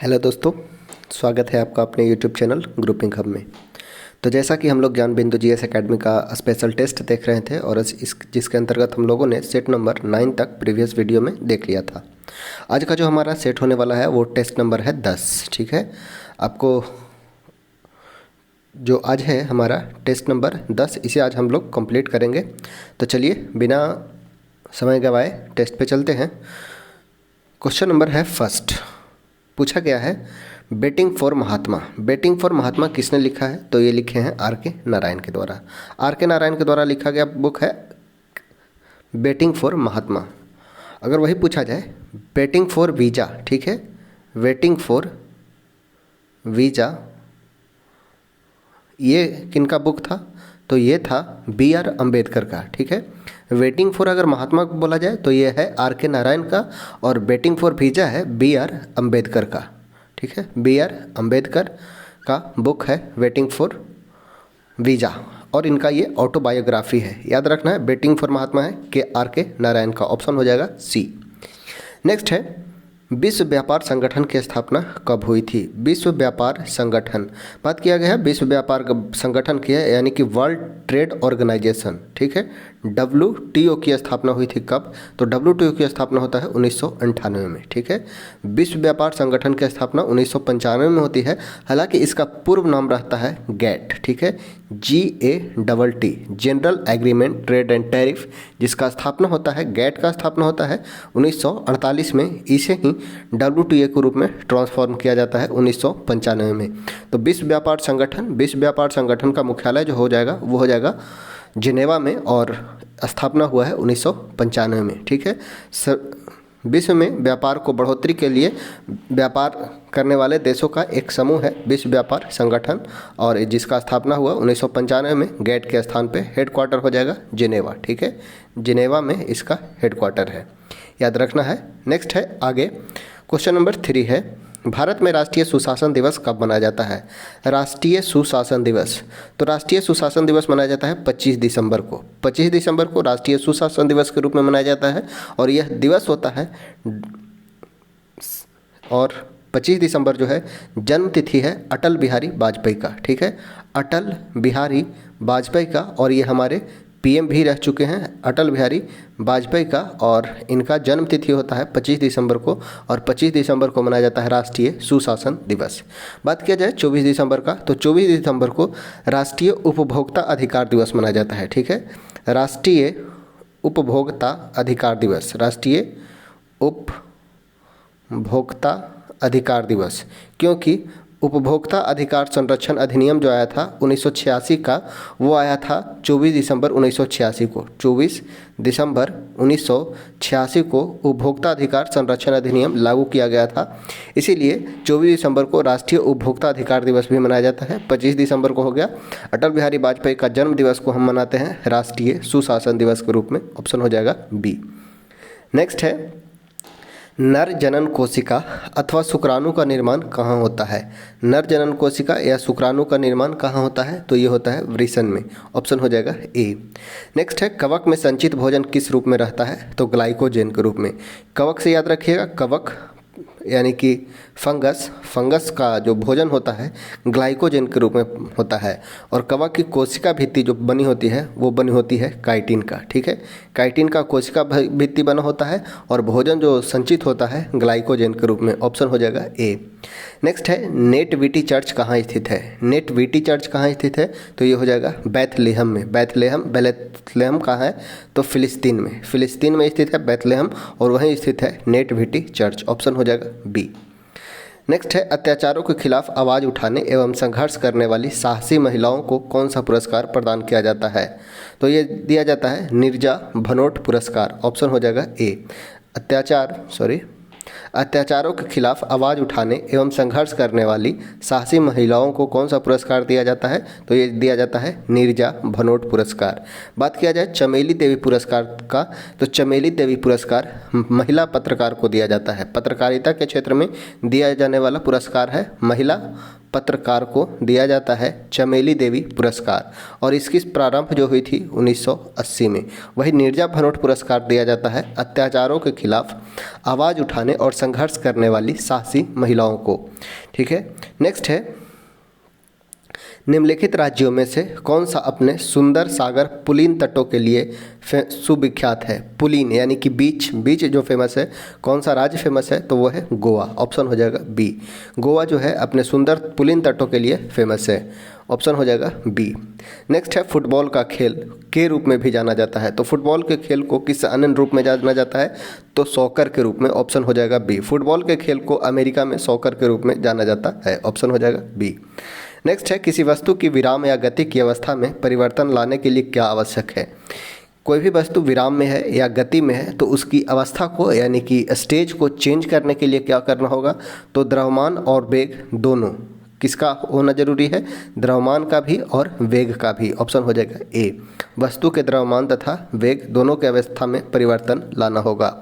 Hello दोस्तों, स्वागत है आपका अपने यूट्यूब चैनल ग्रुपिंग हब में। तो जैसा कि हम लोग ज्ञान बिंदु जीएस एकेडमी का स्पेशल टेस्ट देख रहे थे और जिसके अंतर्गत हम लोगों ने सेट नंबर 9 तक प्रीवियस वीडियो में देख लिया था। आज का जो हमारा सेट होने वाला है वो टेस्ट नंबर है 10। ठीक है, आपको जो आज है हमारा टेस्ट नंबर 10, इसे आज हम लोग कंप्लीट करेंगे। तो चलिए बिना समय गवाए टेस्ट पे चलते हैं। क्वेश्चन नंबर है फर्स्ट, पूछा गया है betting for Mahatma. Betting for Mahatma किसने लिखा है? तो ये लिखे हैं R.K. नारायण के द्वारा। R.K. नारायण के द्वारा लिखा गया बुक है बेटिंग फॉर महात्मा। अगर वही पूछा जाए बेटिंग फॉर वीजा, ठीक है, वेटिंग फॉर वीजा, ये किनका बुक था? तो ये था B.R. अम्बेडकर का। ठीक है, वेटिंग फॉर अगर महात्मा को बोला जाए तो ये है R.K. नारायण का, और बेटिंग फॉर वीजा है B.R. अम्बेडकर का। ठीक है, B.R. अम्बेडकर का बुक है वेटिंग फॉर वीजा, और इनका ये ऑटोबायोग्राफी है। याद रखना है बेटिंग फॉर महात्मा है कि R.K. नारायण का। ऑप्शन हो जाएगा सी। नेक्स्ट है विश्व व्यापार संगठन की स्थापना कब हुई थी? विश्व व्यापार संगठन, बात किया गया है विश्व व्यापार संगठन की है, यानी कि वर्ल्ड ट्रेड ऑर्गेनाइजेशन। ठीक है, WTO की स्थापना हुई थी कब? तो WTO की स्थापना होता है 1998 में। ठीक है, विश्व व्यापार संगठन की स्थापना 1995 में होती है। हालांकि इसका पूर्व नाम रहता है GATT। ठीक है, GATT, general agreement trade and tariff, जिसका स्थापना होता है GATT का स्थापना होता है 1948 में। इसे ही WTO के रूप में ट्रांसफॉर्म किया जाता है 1995 में। तो विश्व व्यापार संगठन का मुख्यालय जो हो जाएगा वो हो जाएगा जिनेवा में, और स्थापना हुआ है 1995 में। ठीक है, विश्व में व्यापार को बढ़ोतरी के लिए व्यापार करने वाले देशों का एक समूह है विश्व व्यापार संगठन, और जिसका स्थापना हुआ 1995 में। GATT के स्थान पे हेडक्वार्टर हो जाएगा जिनेवा। ठीक है, जिनेवा में इसका हेडक्वार्टर है, याद रखना है। नेक्स्ट है आगे, क्वेश्चन नंबर 3 है भारत में राष्ट्रीय सुशासन दिवस कब मनाया जाता है? राष्ट्रीय सुशासन दिवस, तो राष्ट्रीय सुशासन दिवस मनाया जाता है 25 दिसंबर को। 25 दिसंबर को राष्ट्रीय सुशासन दिवस के रूप में मनाया जाता है, और यह दिवस होता है, और 25 दिसंबर जो है जन्म तिथि है अटल बिहारी वाजपेयी का। ठीक है, अटल बिहारी वाजपेयी का, और ये हमारे PM भी रह चुके हैं अटल बिहारी वाजपेयी का, और इनका जन्म तिथि होता है 25 दिसंबर को, और 25 दिसंबर को मनाया जाता है राष्ट्रीय सुशासन दिवस। बात किया जाए 24 दिसंबर का, तो 24 दिसंबर को राष्ट्रीय उपभोक्ता अधिकार दिवस मनाया जाता है। ठीक है, राष्ट्रीय उपभोक्ता अधिकार दिवस, राष्ट्रीय उपभोक्ता अधिकार दिवस, क्योंकि उपभोक्ता अधिकार संरक्षण अधिनियम जो आया था 1986 का, वो आया था 24 दिसंबर 1986 को। 24 दिसंबर 1986 को उपभोक्ता अधिकार संरक्षण अधिनियम लागू किया गया था, इसीलिए 24 दिसंबर को राष्ट्रीय उपभोक्ता अधिकार दिवस भी मनाया जाता है। 25 दिसंबर को हो गया अटल बिहारी वाजपेयी का जन्म दिवस को हम मनाते हैं राष्ट्रीय सुशासन दिवस के रूप में। ऑप्शन हो जाएगा बी। नेक्स्ट है नर जनन कोशिका अथवा शुक्राणु का निर्माण कहाँ होता है? नर जनन कोशिका या शुक्राणु का निर्माण कहाँ होता है? तो ये होता है वृषण में। ऑप्शन हो जाएगा ए। नेक्स्ट है कवक में संचित भोजन किस रूप में रहता है? तो ग्लाइकोजेन के रूप में। कवक से याद रखिएगा, कवक यानी कि फंगस का जो भोजन होता है ग्लाइकोजेन के रूप में होता है, और कवक की कोशिका भित्ति जो बनी होती है वो बनी होती है काइटिन का। ठीक है, काइटिन का कोशिका भित्ति बना होता है, और भोजन जो संचित होता है ग्लाइकोजेन के रूप में। ऑप्शन हो जाएगा ए। नेक्स्ट है नेटविटी चर्च कहाँ स्थित है? नेटविटी चर्च कहाँ स्थित है? तो ये हो जाएगा बैथलेहम में। बैथलेहम कहाँ है? तो फिलिस्तीन में स्थित है बैथलेहम, और वहीं स्थित है नेटविटी चर्च। ऑप्शन हो जाएगा बी। नेक्स्ट है अत्याचारों के खिलाफ आवाज़ उठाने एवं संघर्ष करने वाली साहसी महिलाओं को कौन सा पुरस्कार प्रदान किया जाता है? तो ये दिया जाता है नीरजा भनोट पुरस्कार। ऑप्शन हो जाएगा ए। अत्याचारों के खिलाफ आवाज़ उठाने एवं संघर्ष करने वाली साहसी महिलाओं को कौन सा पुरस्कार दिया जाता है? तो ये दिया जाता है नीरजा भनोट पुरस्कार। बात किया जाए चमेली देवी पुरस्कार का, तो चमेली देवी पुरस्कार महिला पत्रकार को दिया जाता है। पत्रकारिता के क्षेत्र में दिया जाने वाला पुरस्कार है महिला पत्रकार को दिया जाता है चमेली देवी पुरस्कार, और इसकी प्रारंभ जो हुई थी 1980 में। वही नीरजा भनोट पुरस्कार दिया जाता है अत्याचारों के खिलाफ आवाज़ उठाने और संघर्ष करने वाली साहसी महिलाओं को। ठीक है, नेक्स्ट है, निम्नलिखित राज्यों में से कौन सा अपने सुंदर सागर पुलीन तटों के लिए सुविख्यात है। पुलीन यानी कि बीच, बीच जो फेमस है, कौन सा राज्य फेमस है, तो वो है गोवा। ऑप्शन हो जाएगा बी। गोवा जो है अपने सुंदर पुलीन तटों के लिए फेमस है। ऑप्शन हो जाएगा बी। नेक्स्ट है, फुटबॉल का खेल के रूप में भी जाना जाता है। तो फुटबॉल के खेल को किस अन्य रूप में जाना जाता है, तो सॉकर के रूप में। ऑप्शन हो जाएगा बी। फुटबॉल के खेल को अमेरिका में सॉकर के रूप में जाना जाता है। ऑप्शन हो जाएगा बी। नेक्स्ट है, किसी वस्तु की विराम या गति की अवस्था में परिवर्तन लाने के लिए क्या आवश्यक है। कोई भी वस्तु विराम में है या गति में है तो उसकी अवस्था को यानी कि स्टेज को चेंज करने के लिए क्या करना होगा, तो द्रव्यमान और वेग दोनों किसका होना जरूरी है, द्रव्यमान का भी और वेग का भी। ऑप्शन हो जाएगा ए। वस्तु के द्रव्यमान तथा वेग दोनों के अवस्था में परिवर्तन लाना होगा।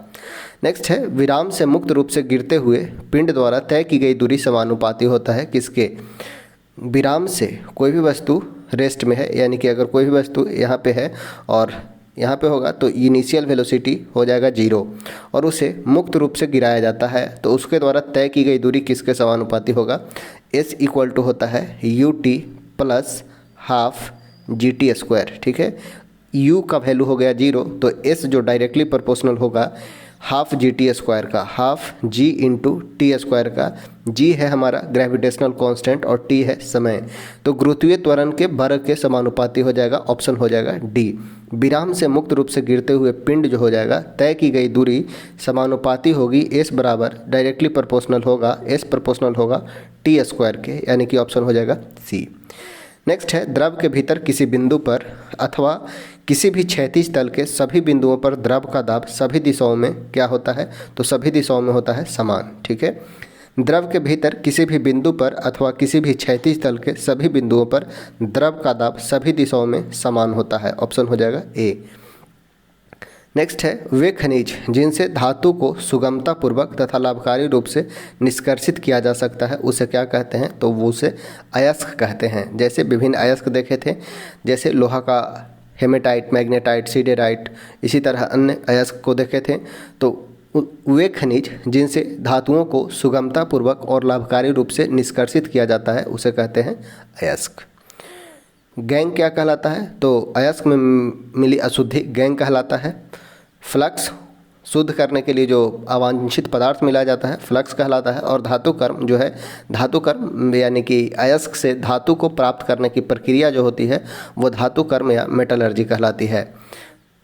नेक्स्ट है, विराम से मुक्त रूप से गिरते हुए पिंड द्वारा तय की गई दूरी समानुपाती होता है किसके। विराम से कोई भी वस्तु रेस्ट में है, यानी कि अगर कोई भी वस्तु यहाँ पे है और यहाँ पे होगा तो इनिशियल वेलोसिटी हो जाएगा 0 और उसे मुक्त रूप से गिराया जाता है तो उसके द्वारा तय की गई दूरी किसके समानुपाती होगा, s इक्वल टू होता है ut प्लस हाफ GT²। ठीक है, u का वैल्यू हो गया 0 तो s जो डायरेक्टली प्रोपोर्शनल होगा हाफ GT² का, हाफ g इंटू T² का। g है हमारा ग्रेविटेशनल कांस्टेंट और t है समय, तो गुरुत्वीय त्वरण के वर्ग के समानुपाती हो जाएगा। ऑप्शन हो जाएगा डी। विराम से मुक्त रूप से गिरते हुए पिंड जो हो जाएगा तय की गई दूरी समानुपाती होगी s बराबर डायरेक्टली प्रोपोर्शनल होगा, s प्रोपोर्शनल होगा T² के, यानी कि ऑप्शन हो जाएगा सी। नेक्स्ट है, द्रव के भीतर किसी बिंदु पर अथवा किसी भी क्षैतिज तल के सभी बिंदुओं पर द्रव का दाब सभी दिशाओं में क्या होता है, तो सभी दिशाओं में होता है समान। ठीक है, द्रव के भीतर किसी भी बिंदु पर अथवा किसी भी क्षैतिज तल के सभी बिंदुओं पर द्रव का दाब सभी दिशाओं में समान होता है। ऑप्शन हो जाएगा ए। नेक्स्ट है, वे खनिज जिनसे धातु को सुगमतापूर्वक तथा लाभकारी रूप से निष्कर्षित किया जा सकता है उसे क्या कहते हैं, तो वो उसे अयस्क कहते हैं। जैसे विभिन्न अयस्क देखे थे, जैसे लोहा का हेमेटाइट, मैग्नेटाइट, सीडेराइट, इसी तरह अन्य अयस्क को देखे थे। तो वे खनिज जिनसे धातुओं को सुगमतापूर्वक और लाभकारी रूप से निष्कर्षित किया जाता है उसे कहते हैं अयस्क। गैंग क्या कहलाता है, तो अयस्क में मिली अशुद्धि गैंग कहलाता है। फ्लक्स शुद्ध करने के लिए जो अवांछित पदार्थ मिला जाता है फ्लक्स कहलाता है। और धातु कर्म जो है, धातु कर्म यानी कि अयस्क से धातु को प्राप्त करने की प्रक्रिया जो होती है वो धातु कर्म या मेटलर्जी कहलाती है।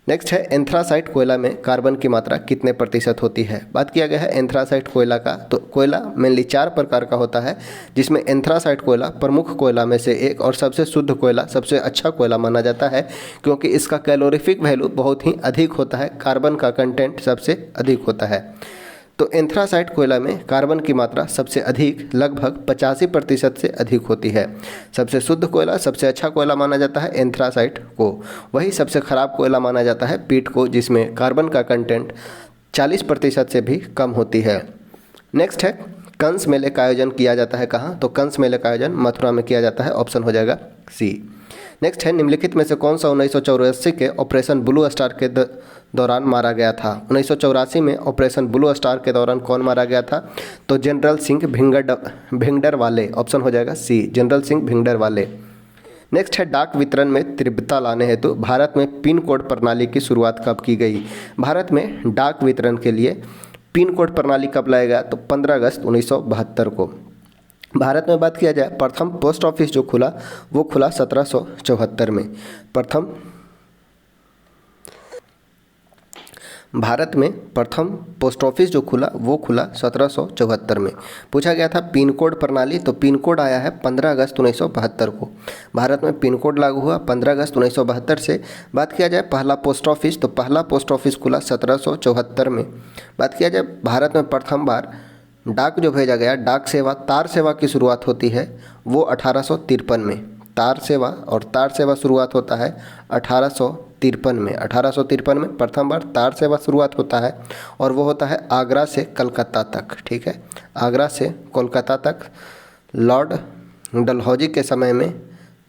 नेक्स्ट है, एंथ्रासाइट कोयला में कार्बन की मात्रा कितने प्रतिशत होती है। बात किया गया है एंथ्रासाइट कोयला का, तो कोयला मेनली 4 प्रकार का होता है जिसमें एंथ्रासाइट कोयला प्रमुख कोयला में से एक और सबसे शुद्ध कोयला, सबसे अच्छा कोयला माना जाता है क्योंकि इसका कैलोरीफिक वैल्यू बहुत ही अधिक होता है, कार्बन का कंटेंट सबसे अधिक होता है। तो एंथ्रासाइट कोयला में कार्बन की मात्रा सबसे अधिक लगभग 85% से अधिक होती है। सबसे शुद्ध कोयला, सबसे अच्छा कोयला माना जाता है एंथ्रासाइट को। वही सबसे खराब कोयला माना जाता है पीट को, जिसमें कार्बन का कंटेंट 40% से भी कम होती है। नेक्स्ट है, कंस मेले का आयोजन किया जाता है कहाँ, तो कंस मेले का आयोजन मथुरा में किया जाता है। ऑप्शन हो जाएगा सी। नेक्स्ट है, निम्नलिखित में से कौन सा 1984 के ऑपरेशन ब्लू स्टार के दौरान मारा गया था। 1984 में ऑपरेशन ब्लू स्टार के दौरान कौन मारा गया था, तो जनरल सिंह भिंगडरवाले। ऑप्शन हो जाएगा सी, जनरल सिंह भिंगडरवाले। नेक्स्ट है, डाक वितरण में तीव्रता लाने हेतु भारत में पिन कोड प्रणाली की शुरुआत कब की गई। भारत में डाक वितरण के लिए पिन कोड प्रणाली कब लाया गया, तो 15 अगस्त 1972 को। भारत में बात किया जाए, प्रथम पोस्ट ऑफिस जो खुला वो खुला 1774 में। भारत में प्रथम पोस्ट ऑफिस जो खुला वो खुला 1774 में। पूछा गया था पिन कोड प्रणाली, तो पिन कोड आया है 15 अगस्त 1972 को। भारत में पिन कोड लागू हुआ 15 अगस्त 1972 से। बात किया जाए पहला पोस्ट ऑफिस, तो पहला पोस्ट ऑफिस खुला 1774 में। बात किया जाए भारत में प्रथम बार डाक जो भेजा गया, डाक सेवा, तार सेवा की शुरुआत होती है वो 1853 में। तार सेवा और तार सेवा शुरुआत होता है 1853 में। 1853 में प्रथम बार तार सेवा शुरुआत होता है और वो होता है आगरा से कलकत्ता तक। ठीक है, आगरा से कोलकाता तक लॉर्ड डलहौजी के समय में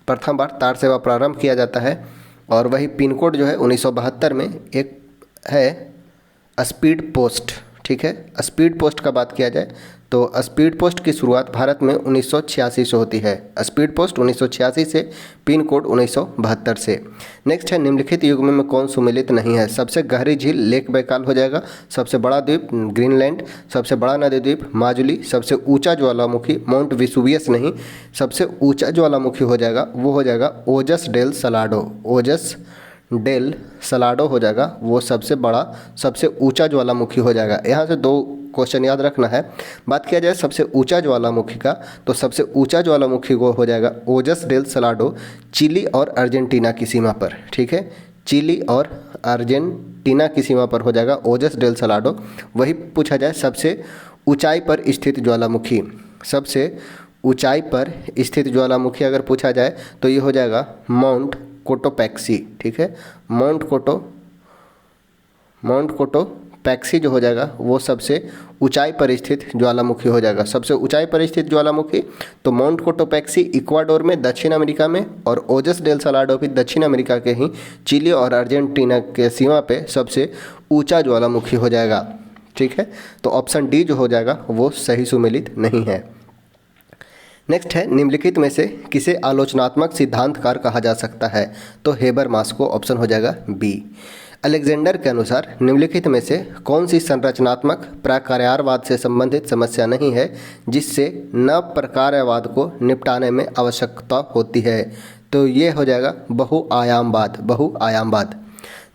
प्रथम बार तार सेवा प्रारंभ किया जाता है। और वही पिन कोड जो है 1972 में एक है स्पीड पोस्ट, ठीक है। स्पीड पोस्ट का बात किया जाए तो स्पीड पोस्ट की शुरुआत भारत में 1986 से होती है। स्पीड पोस्ट 1986 से, पिन कोड 1972 से। नेक्स्ट है निम्नलिखित युग्म में कौन सुमेलित नहीं है? सबसे गहरी झील लेक बैकाल हो जाएगा, सबसे बड़ा द्वीप ग्रीनलैंड, सबसे बड़ा नदी द्वीप माजुली, सबसे ऊंचा ज्वालामुखी माउंट विसुवियस नहीं, सबसे ऊंचा ज्वालामुखी हो जाएगा वो हो जाएगा ओजस डेल सलाडो, ओजस डेल सलाडो हो जाएगा वो सबसे बड़ा सबसे ऊंचा ज्वालामुखी हो जाएगा। यहाँ से दो क्वेश्चन याद रखना है। बात किया जाए सबसे ऊंचा ज्वालामुखी का तो सबसे ऊंचा ज्वालामुखी को हो जाएगा ओजस डेल सलाडो, चिली और अर्जेंटीना की सीमा पर, ठीक है। चिली और अर्जेंटीना की सीमा पर हो जाएगा ओजस डेल सलाडो। वही पूछा जाए सबसे ऊंचाई पर स्थित ज्वालामुखी, सबसे ऊंचाई पर स्थित ज्वालामुखी अगर पूछा जाए तो ये हो जाएगा माउंट कोटोपैक्सी, ठीक है। माउंट कोटोपैक्सी जो हो जाएगा वो सबसे ऊंचाई पर स्थित ज्वालामुखी हो जाएगा। सबसे ऊंचाई पर स्थित ज्वालामुखी तो माउंट कोटोपैक्सी इक्वाडोर में दक्षिण अमेरिका में, और ओजस डेल सलाडो भी दक्षिण अमेरिका के ही चिली और अर्जेंटीना के सीमा पे सबसे ऊंचा ज्वालामुखी हो जाएगा, ठीक है। तो ऑप्शन डी जो हो जाएगा वो सही सुमेलित नहीं है। नेक्स्ट है निम्नलिखित में से किसे आलोचनात्मक सिद्धांतकार कहा जा सकता है? तो हेबरमास को, ऑप्शन हो जाएगा बी। अलेक्जेंडर के अनुसार निम्नलिखित में से कौन सी संरचनात्मक प्रकार्यवाद से संबंधित समस्या नहीं है जिससे न प्रकार्यवाद को निपटाने में आवश्यकता होती है? तो ये हो जाएगा बहुआयामवाद।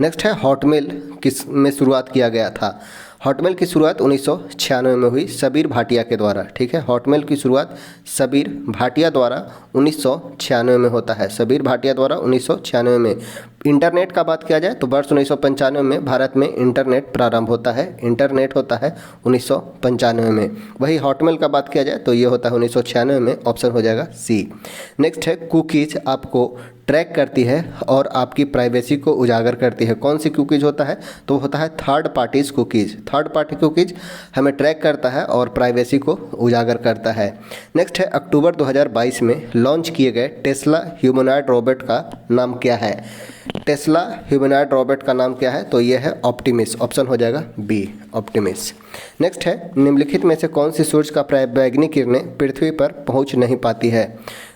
नेक्स्ट है हॉटमेल किस में शुरुआत किया गया था? हॉटमेल की शुरुआत 1996 में हुई सबीर भाटिया के द्वारा, ठीक है। हॉटमेल की शुरुआत सबीर भाटिया द्वारा 1996 में होता है, सबीर भाटिया द्वारा 1996 में। इंटरनेट का बात किया जाए तो वर्ष 1995 में भारत में इंटरनेट प्रारंभ होता है, इंटरनेट होता है 1995 में। वही हॉटमेल का बात किया जाए तो ये होता है 1996 में, ऑप्शन हो जाएगा सी। नेक्स्ट है कुकीज आपको ट्रैक करती है और आपकी प्राइवेसी को उजागर करती है। कौन सी कुकीज होता है? तो होता है third parties cookies. Third party cookies हमें ट्रैक करता है और प्राइवेसी को उजागर करता है। नेक्स्ट है अक्टूबर 2022 में लॉन्च किए गए टेस्ला ह्यूमनॉइड रोबोट का नाम क्या है? टेस्ला ह्यूमनॉइड रोबोट का नाम क्या है? तो ये है ऑप्टिमिस, ऑप्शन हो जाएगा बी, ऑप्टिमिस। नेक्स्ट है निम्नलिखित में से कौन सी सूरज का प्रावैग्निक किरणें पृथ्वी पर पहुंच नहीं पाती है?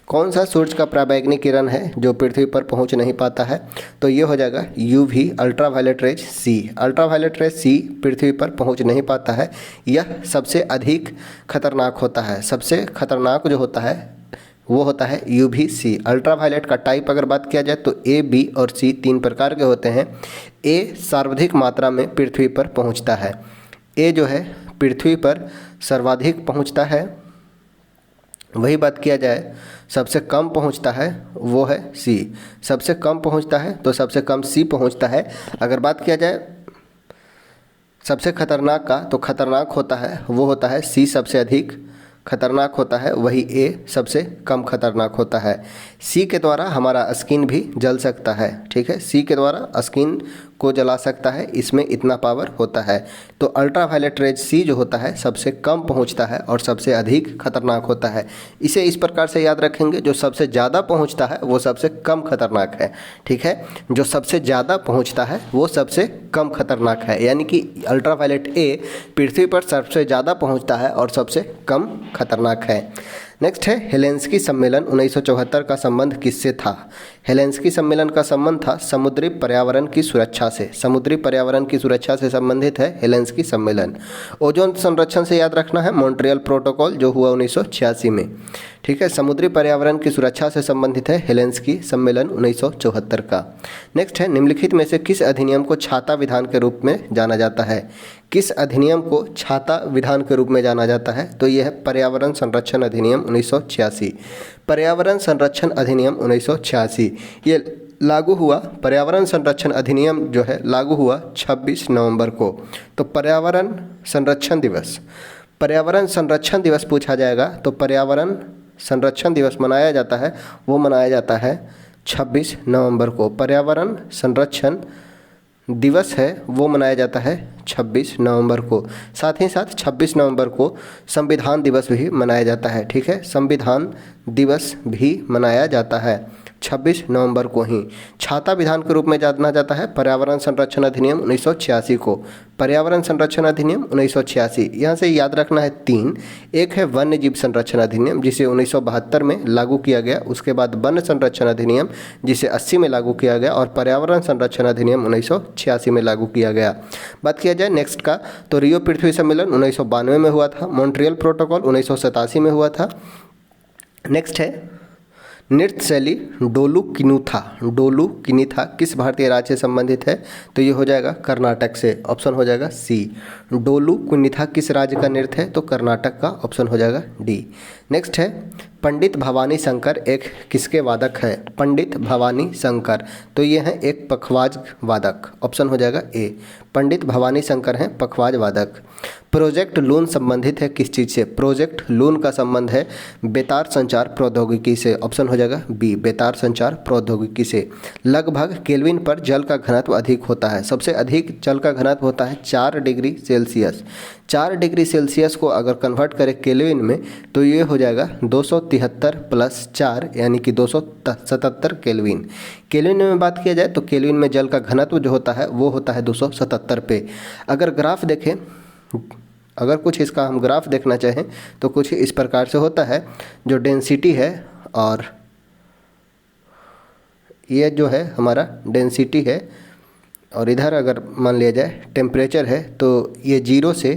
कौन सा सूरज का प्रावैग्निक किरण है जो पृथ्वी पर पहुंच नहीं पाता है? तो ये हो जाएगा यूवी, अल्ट्रावायलेट रेज सी। अल्ट्रावायलेट रेज सी पृथ्वी पर पहुंच नहीं पाता है। यह सबसे अधिक खतरनाक होता है, सबसे खतरनाक जो होता है वो होता है यूवी सी। अल्ट्रावायलेट का टाइप अगर बात किया जाए तो ए, बी और सी तीन प्रकार के होते हैं। ए सर्वाधिक मात्रा में पृथ्वी पर पहुंचता है, ए जो है पृथ्वी पर सर्वाधिक पहुंचता है। वही बात किया जाए सबसे कम पहुंचता है वो है सी, सबसे कम पहुंचता है तो सबसे कम सी पहुंचता है। अगर बात किया जाए सबसे खतरनाक का तो खतरनाक होता है वो होता है सी, सबसे अधिक खतरनाक होता है, वही ए सबसे कम खतरनाक होता है। सी के द्वारा हमारा स्किन भी जल सकता है, ठीक है। सी के द्वारा स्किन को जला सकता है, इसमें इतना पावर होता है। तो अल्ट्रावायलेट रेज सी जो होता है सबसे कम पहुंचता है और सबसे अधिक खतरनाक होता है। इसे इस प्रकार से याद रखेंगे, जो सबसे ज़्यादा पहुंचता है वो सबसे कम खतरनाक है, ठीक है। जो सबसे ज़्यादा पहुंचता है वो सबसे कम खतरनाक है, यानी कि अल्ट्रावायलेट ए पृथ्वी पर सबसे ज़्यादा पहुंचता है और सबसे कम खतरनाक है। नेक्स्ट है हेलेंस्की सम्मेलन 1974 का संबंध किससे था? हेलेंस्की सम्मेलन का संबंध था समुद्री पर्यावरण की सुरक्षा से, समुद्री पर्यावरण की सुरक्षा से संबंधित है हेलेंस्की सम्मेलन। ओजोन संरक्षण से याद रखना है मॉन्ट्रियल प्रोटोकॉल जो हुआ 1986 में, ठीक है। समुद्री पर्यावरण की सुरक्षा से संबंधित है हेलेंस्की सम्मेलन 1974 का। नेक्स्ट है निम्नलिखित में से किस अधिनियम को छाता विधान के रूप में जाना जाता है? किस अधिनियम को छाता विधान के रूप में जाना जाता है? तो यह है पर्यावरण संरक्षण अधिनियम 1986। पर्यावरण संरक्षण अधिनियम 1986 ये लागू हुआ, पर्यावरण संरक्षण अधिनियम जो है लागू हुआ 26 नवंबर को। तो पर्यावरण संरक्षण दिवस पूछा जाएगा तो पर्यावरण संरक्षण दिवस मनाया जाता है, वो मनाया जाता है 26 नवंबर को। पर्यावरण संरक्षण दिवस है वो मनाया जाता है 26 नवंबर को। साथ ही साथ 26 नवंबर को संविधान दिवस भी मनाया जाता है, ठीक है, संविधान दिवस भी मनाया जाता है 26 नवंबर को ही। छाता विधान के रूप में जाना जाता है पर्यावरण संरक्षण अधिनियम 1986 को। पर्यावरण संरक्षण अधिनियम 1986, यहाँ से याद रखना है 3। एक है वन्य जीव संरक्षण अधिनियम जिसे 1972 में लागू किया गया, उसके बाद वन संरक्षण अधिनियम जिसे 80 में लागू किया गया, और पर्यावरण संरक्षण अधिनियम 1986 में लागू किया गया। बात किया जाए नेक्स्ट का, तो रियो पृथ्वी सम्मेलन 1992 में हुआ था। मॉन्ट्रियल प्रोटोकॉल 1987 में हुआ था। नेक्स्ट है नृत्य शैली डोलू किनुथा। डोलू किनिथा किस भारतीय राज्य से संबंधित है? तो ये हो जाएगा कर्नाटक से, ऑप्शन हो जाएगा सी। डोलू किनिथा किस राज्य का नृत्य है? तो कर्नाटक का, ऑप्शन हो जाएगा डी। नेक्स्ट है पंडित भवानी शंकर एक किसके वादक है? पंडित भवानी शंकर, तो ये हैं एक पखवाज वादक, ऑप्शन हो जाएगा ए। पंडित भवानी शंकर हैं पखवाज वादक। प्रोजेक्ट लून संबंधित है किस चीज़ से? प्रोजेक्ट लून का संबंध है बेतार संचार प्रौद्योगिकी से, ऑप्शन हो जाएगा बी, बेतार संचार प्रौद्योगिकी से। लगभग केल्विन पर जल का घनत्व अधिक होता है। सबसे अधिक जल का घनत्व होता है 4 डिग्री सेल्सियस। 4 डिग्री सेल्सियस को अगर कन्वर्ट करें केल्विन में तो ये हो जाएगा 273 + 4 यानी कि 277 केल्विन। केल्विन में बात किया जाए तो केल्विन में जल का घनत्व जो होता है वो होता है 277 पे। अगर ग्राफ देखें, अगर कुछ इसका हम ग्राफ देखना चाहें तो कुछ इस प्रकार से होता है। जो डेंसिटी है और ये जो है हमारा डेंसिटी है, और इधर अगर मान लिया जाए टेम्परेचर है, तो ये 0 से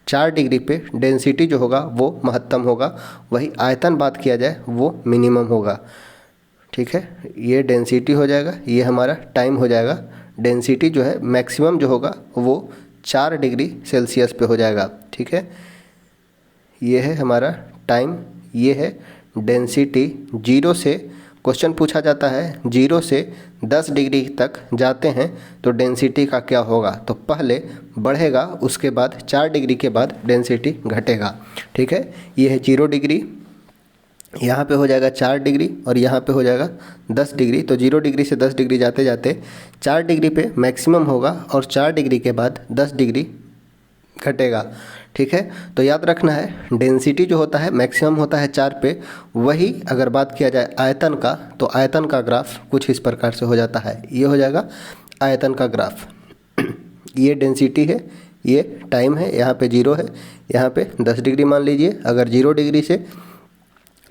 4 डिग्री पे डेंसिटी जो होगा वो महत्तम होगा, वही आयतन बात किया जाए वो मिनिमम होगा, ठीक है। ये डेंसिटी हो जाएगा, ये हमारा टाइम हो जाएगा। डेंसिटी जो है मैक्सिमम जो होगा वो 4 डिग्री सेल्सियस पे हो जाएगा, ठीक है। ये है हमारा टाइम, ये है डेंसिटी। 0 से क्वेश्चन पूछा जाता है 0 से 10 डिग्री तक जाते हैं तो डेंसिटी का क्या होगा? तो पहले बढ़ेगा, उसके बाद 4 डिग्री के बाद डेंसिटी घटेगा, ठीक है। ये है 0 डिग्री, यहाँ पे हो जाएगा 4 डिग्री और यहाँ पे हो जाएगा 10 डिग्री। तो 0 डिग्री से 10 डिग्री जाते जाते 4 डिग्री पे मैक्सिमम होगा और 4 डिग्री के बाद 10 डिग्री घटेगा, ठीक है। तो याद रखना है डेंसिटी जो होता है मैक्सिमम होता है 4 पे। वही अगर बात किया जाए आयतन का, तो आयतन का ग्राफ कुछ इस प्रकार से हो जाता है। ये हो जाएगा आयतन का ग्राफ। ये डेंसिटी है, ये टाइम है, यहाँ पे 0 है, यहाँ पे 10 डिग्री मान लीजिए। अगर 0 डिग्री से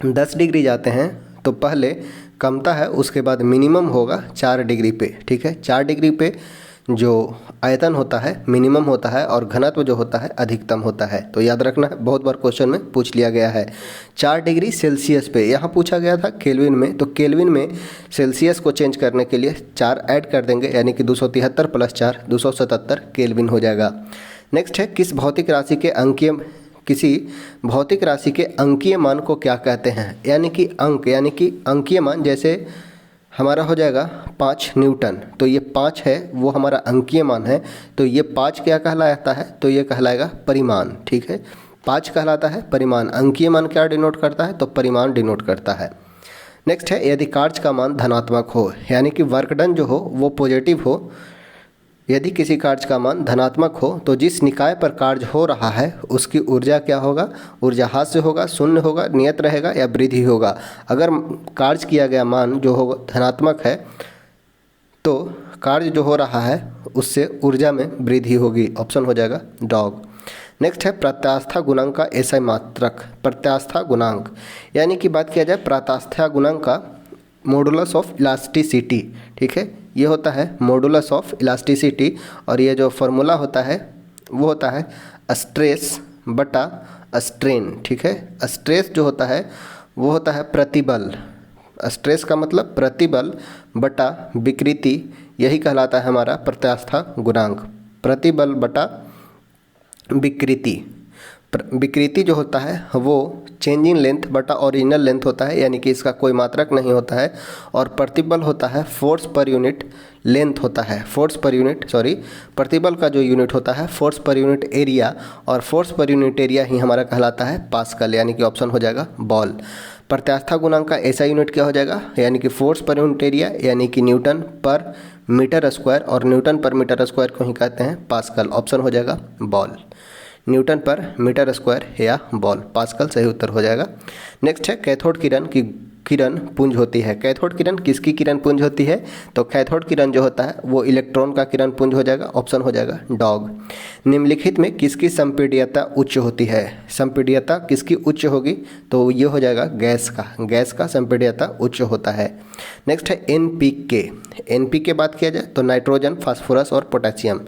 10 डिग्री जाते हैं तो पहले कमता है, उसके बाद मिनिमम होगा 4 डिग्री पे, ठीक है। 4 डिग्री पे जो आयतन होता है मिनिमम होता है और घनत्व जो होता है अधिकतम होता है। तो याद रखना है, बहुत बार क्वेश्चन में पूछ लिया गया है। 4 डिग्री सेल्सियस पे यहाँ पूछा गया था केल्विन में, तो केल्विन में सेल्सियस को चेंज करने के लिए 4 ऐड कर देंगे, यानी कि 273 + 4 277 केल्विन हो जाएगा। नेक्स्ट है किसी भौतिक राशि के अंकीय मान को क्या कहते हैं? यानी कि अंकीय मान, जैसे हमारा हो जाएगा 5 न्यूटन, तो ये 5 है वो हमारा अंकीय मान है। तो ये 5 क्या कहलाता है? तो ये कहलाएगा परिमाण, ठीक है। 5 कहलाता है परिमाण। अंकीय मान क्या डिनोट करता है? तो परिमाण डिनोट करता है। नेक्स्ट है यदि कार्य का मान धनात्मक हो, यानी कि वर्क डन जो हो वो पॉजिटिव हो। यदि किसी कार्य का मान धनात्मक हो तो जिस निकाय पर कार्य हो रहा है उसकी ऊर्जा क्या होगा? ऊर्जा हास्य होगा, शून्य होगा, नियत रहेगा या वृद्धि होगा। अगर कार्य किया गया मान जो होगा धनात्मक है तो कार्य जो हो रहा है उससे ऊर्जा में वृद्धि होगी, ऑप्शन हो जाएगा डॉग। नेक्स्ट है प्रत्यास्था गुणांक का एसआई मात्रक। प्रत्यास्था गुणांक यानी कि बात किया जाए प्रत्यास्था गुणांक का मॉडुलस ऑफ इलास्टिसिटी, ठीक है। ये होता है मॉडुलस ऑफ इलास्टिसिटी, और ये जो फॉर्मूला होता है वो होता है स्ट्रेस बटा स्ट्रेन, ठीक है। स्ट्रेस जो होता है वो होता है प्रतिबल। स्ट्रेस का मतलब प्रतिबल बटा विकृति, यही कहलाता है हमारा प्रत्यास्था गुणांक। प्रतिबल बटा विकृति। विकृति जो होता है वो चेंज इन लेंथ बटा ओरिजिनल लेंथ होता है, यानी कि इसका कोई मात्रक नहीं होता है। और प्रतिबल होता है फोर्स पर यूनिट लेंथ होता है, प्रतिबल का जो यूनिट होता है फोर्स पर यूनिट एरिया, और फोर्स पर यूनिट एरिया ही हमारा कहलाता है पास्कल, यानी कि ऑप्शन हो जाएगा बॉल। प्रत्यास्था गुणांक का ऐसा यूनिट क्या हो जाएगा, यानी कि फोर्स पर यूनिट एरिया, यानी कि न्यूटन पर मीटर स्क्वायर, और न्यूटन पर मीटर स्क्वायर को ही कहते हैं पास्कल। ऑप्शन हो जाएगा बॉल, न्यूटन पर मीटर स्क्वायर या बॉल, पास्कल सही उत्तर हो जाएगा। नेक्स्ट है कैथोड किरण की किरण पुंज होती है। कैथोड किरण किसकी किरण पुंज होती है, तो कैथोड किरण जो होता है वो इलेक्ट्रॉन का किरण पुंज हो जाएगा। ऑप्शन हो जाएगा डॉग। निम्नलिखित में किसकी संपीड्यता उच्च होती है, संपीड्यता किसकी उच्च होगी, तो ये हो जाएगा गैस का, गैस का संपीड्यता उच्च होता है। नेक्स्ट है एनपीके। एनपीके बात किया जाए तो नाइट्रोजन, फास्फोरस और पोटेशियम।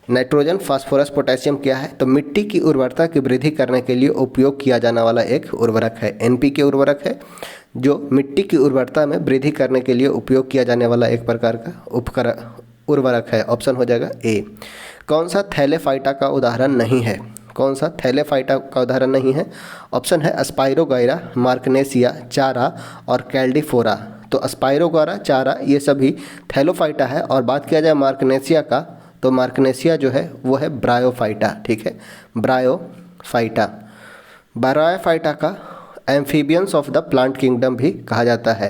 नाइट्रोजन, फास्फोरस, पोटेशियम क्या है, तो मिट्टी की उर्वरता की वृद्धि करने के लिए उपयोग किया जाने वाला एक उर्वरक है। एनपीके उर्वरक है जो मिट्टी की उर्वरता में वृद्धि करने के लिए उपयोग किया जाने वाला एक प्रकार का उर्वरक है। ऑप्शन हो जाएगा ए। कौन सा थैलेफाइटा का उदाहरण नहीं है, कौन सा थैलेफाइटा का उदाहरण नहीं है, ऑप्शन है स्पाइरोगाइरा, मार्कनेसिया, चारा और कैल्डिफोरा। तो स्पाइरोगाइरा, चारा ये सभी थैलोफाइटा है, और बात किया जाए मार्कनेसिया का तो मार्कनेसिया जो है वो है ब्रायोफाइटा। ठीक है, ब्रायोफाइटा। ब्रायोफाइटा का amphibians of the plant kingdom भी कहा जाता है,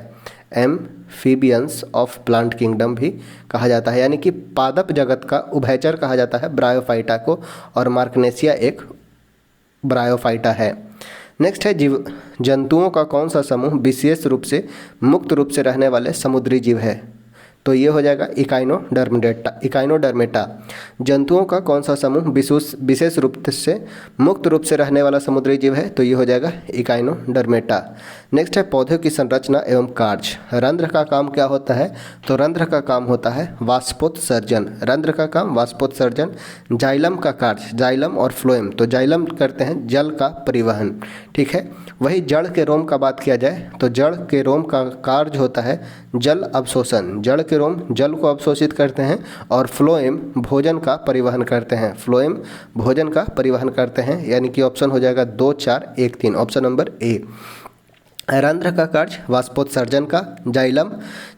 एम्फीबियंस ऑफ प्लांट किंगडम भी कहा जाता है, यानी कि पादप जगत का उभयचर कहा जाता है ब्रायोफाइटा को, और मार्कनेसिया एक ब्रायोफाइटा है। नेक्स्ट है जीव जंतुओं का कौन सा समूह विशेष रूप से मुक्त रूप से रहने वाले समुद्री जीव है, तो ये हो जाएगा इकाइनोडर्मेटा। जंतुओं का कौन सा समूह विशेष रूप से मुक्त रूप से रहने वाला समुद्री जीव है, तो ये हो जाएगा इकाइनोडर्मेटा। नेक्स्ट है पौधों की संरचना एवं कार्य। रंध्र का काम क्या होता है, तो रंध्र का काम होता है वाष्पोत्सर्जन, रंध्र का काम वाष्पोत्सर्जन। जाइलम का कार्य, जाइलम और फ्लोएम, तो जाइलम करते हैं जल का परिवहन। ठीक है, वही जड़ के रोम का बात किया जाए तो जड़ के रोम का कार्य होता है जल अवशोषण, जड़ के रोम जल को अवशोषित करते हैं, और फ्लोएम भोजन का परिवहन करते हैं, फ्लोएम भोजन का परिवहन करते हैं, यानी कि ऑप्शन हो जाएगा 2, 4, 1, 3, ऑप्शन नंबर ए। रंध्र का कार्य वाष्पोत्सर्जन का, जाइलम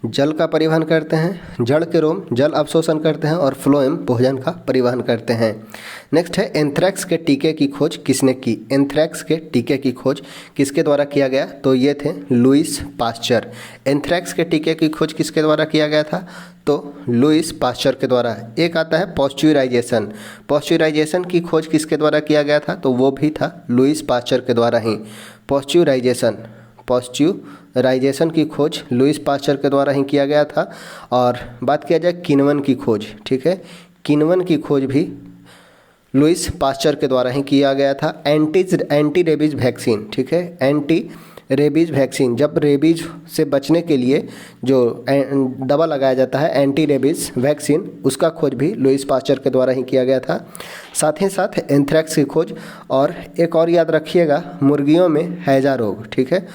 जल का परिवहन करते हैं, जड़ के रोम जल अवशोषण करते हैं, और फ्लोएम भोजन का परिवहन करते हैं। नेक्स्ट है एंथ्रैक्स के टीके की खोज किसने की, एंथ्रैक्स के टीके की खोज किसके द्वारा किया गया, तो ये थे लुईस पास्चर। एंथ्रैक्स के टीके की खोज किसके द्वारा किया गया था, तो लुईस पास्चर के द्वारा। एक आता है पॉस्चुराइजेशन, पॉस्चुराइजेशन की खोज किसके द्वारा किया गया था, तो वो भी था लुईस पास्चर के द्वारा ही। पॉस्चुराइजेशन, पॉस्चुराइजेशन की खोज लुईस पास्चर के द्वारा ही किया गया था। और बात किया जाए किण्वन की खोज, ठीक है, किण्वन की खोज भी लुईस पास्चर के द्वारा ही किया गया था। एंटी रेबीज वैक्सीन, ठीक है, एंटी रेबीज वैक्सीन, जब रेबीज से बचने के लिए जो दवा लगाया जाता है एंटी रेबीज वैक्सीन, उसका खोज भी लुईस पास्चर के द्वारा ही किया गया था। साथ ही साथ एंथ्रैक्स की खोज, और एक और याद रखिएगा, मुर्गियों में हैजा रोग, ठीक है,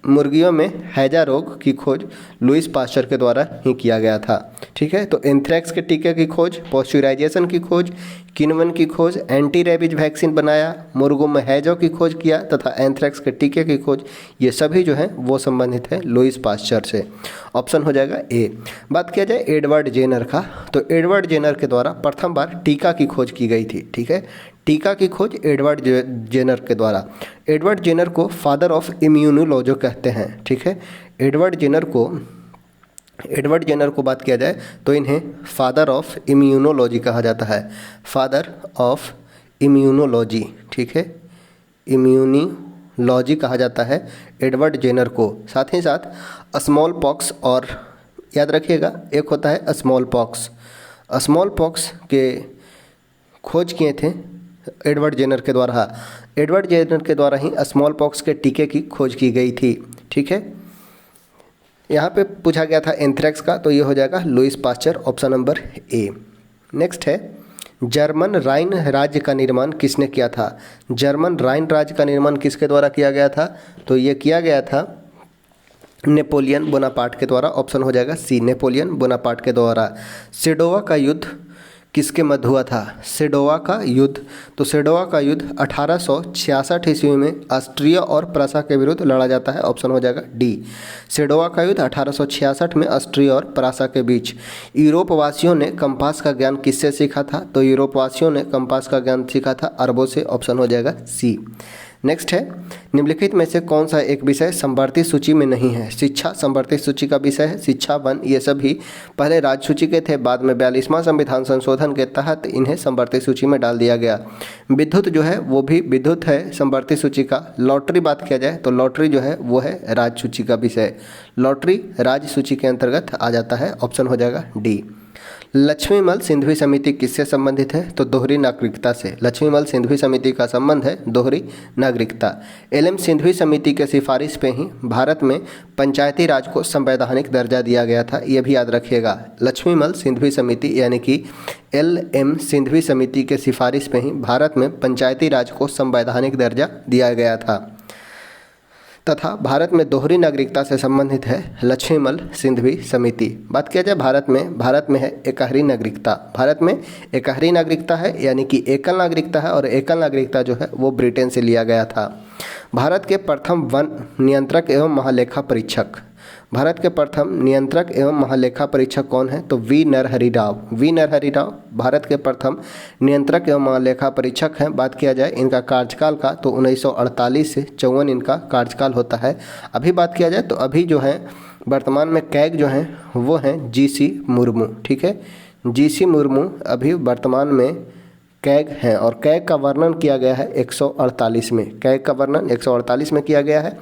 मुर्गियों में हैजा रोग की खोज लुईस पास्चर के द्वारा ही किया गया था। ठीक है, तो एंथ्रैक्स के टीके की खोज, पॉस्चुराइजेशन की खोज, किण्वन की खोज, एंटी रेबीज वैक्सीन बनाया, मुर्गों में हैजों की खोज किया, तथा एंथ्रैक्स के टीके की खोज, ये सभी जो है वो संबंधित है लुईस पास्चर से। ऑप्शन हो जाएगा ए। बात किया जाए एडवर्ड जेनर का, तो एडवर्ड जेनर के द्वारा प्रथम बार टीका की खोज की गई थी। ठीक है, टीका की खोज एडवर्ड जेनर के द्वारा। एडवर्ड जेनर को फादर ऑफ इम्यूनोलॉजी कहते हैं। ठीक है, एडवर्ड जेनर को बात किया जाए तो इन्हें फादर ऑफ इम्यूनोलॉजी कहा जाता है, फादर ऑफ इम्यूनोलॉजी। ठीक है, इम्यूनोलॉजी कहा जाता है एडवर्ड जेनर को। साथ ही साथ स्मॉल पॉक्स, और याद रखिएगा एक होता है स्मॉल पॉक्स, स्मॉल पॉक्स के खोज किए थे एडवर्ड जेनर के द्वारा। एडवर्ड जेनर के द्वारा ही स्मॉल पॉक्स के टीके की खोज की गई थी। ठीक है, यहाँ पे पूछा गया था एंथ्रैक्स का, तो ये हो जाएगा Lewis pasture, option number A. Next है जर्मन राइन राज्य का निर्माण किसने किया था, जर्मन राइन राज्य का निर्माण किसके द्वारा किया गया था, तो ये किया गया था नेपोलियन बोनापार्ट के द्वारा। ऑप्शन हो जाएगा सी, नेपोलियन बोनापार्ट के द्वारा। सेडोवा का युद्ध किसके मध्य हुआ था, सेडोवा का युद्ध, तो सेडोवा का युद्ध 1866 ईस्वी में ऑस्ट्रिया और प्रसा के विरुद्ध लड़ा जाता है। ऑप्शन हो जाएगा डी, सेडोवा का युद्ध 1866 में ऑस्ट्रिया और प्रसा के बीच। यूरोप वासियों ने कंपास का ज्ञान किससे सीखा था, तो यूरोप वासियों ने कंपास का ज्ञान सीखा था अरबों से। ऑप्शन हो जाएगा सी। नेक्स्ट है, निम्नलिखित में से कौन सा एक विषय संवर्ती सूची में नहीं है? शिक्षा संवर्ती सूची का विषय है, शिक्षा, वन, ये सभी पहले राज्य सूची के थे, बाद में 42वां संविधान संशोधन के तहत इन्हें संवर्ती सूची में डाल दिया गया। विद्युत जो है वो भी विद्युत है संवर्ती सूची का। लॉटरी बात किया जाए तो लॉटरी जो है वो है राज्य सूची का विषय, लॉटरी राज्य सूची के अंतर्गत आ जाता है, ऑप्शन हो जाएगा डी। लक्ष्मीमल सिंधवी समिति किससे संबंधित है? तो दोहरी नागरिकता से। लक्ष्मीमल सिंधवी समिति का संबंध है दोहरी नागरिकता। एलएम सिंधवी समिति के सिफारिश पे ही भारत में पंचायती राज को संवैधानिक दर्जा दिया गया था, ये भी याद रखिएगा। लक्ष्मीमल सिंधवी समिति यानी कि एलएम सिंधवी समिति के सिफारिश पे ही भारत में पंचायती राज को संवैधानिक दर्जा दिया गया था तथा भारत में दोहरी नागरिकता से संबंधित है लक्ष्मीमल सिंधवी समिति। बात किया जाए भारत में है एकहरी नागरिकता। भारत में एकहरी नागरिकता है यानी कि एकल नागरिकता है, और एकल नागरिकता जो है वो ब्रिटेन से लिया गया था। भारत के प्रथम वन नियंत्रक एवं महालेखा परीक्षक, भारत के प्रथम नियंत्रक एवं महालेखा परीक्षक कौन है? तो वी नरहरि राव। वी नरहरि राव भारत के प्रथम नियंत्रक एवं महालेखा परीक्षक हैं। बात किया जाए इनका कार्यकाल का तो 1948 से 54 इनका कार्यकाल होता है। अभी बात किया जाए तो अभी जो है वर्तमान में कैग जो हैं वो हैं जीसी मुर्मू, ठीक है, जीसी मुर्मू अभी वर्तमान में कैग हैं, और कैग का वर्णन किया गया है 148 में, कैग का वर्णन 148 में किया गया है।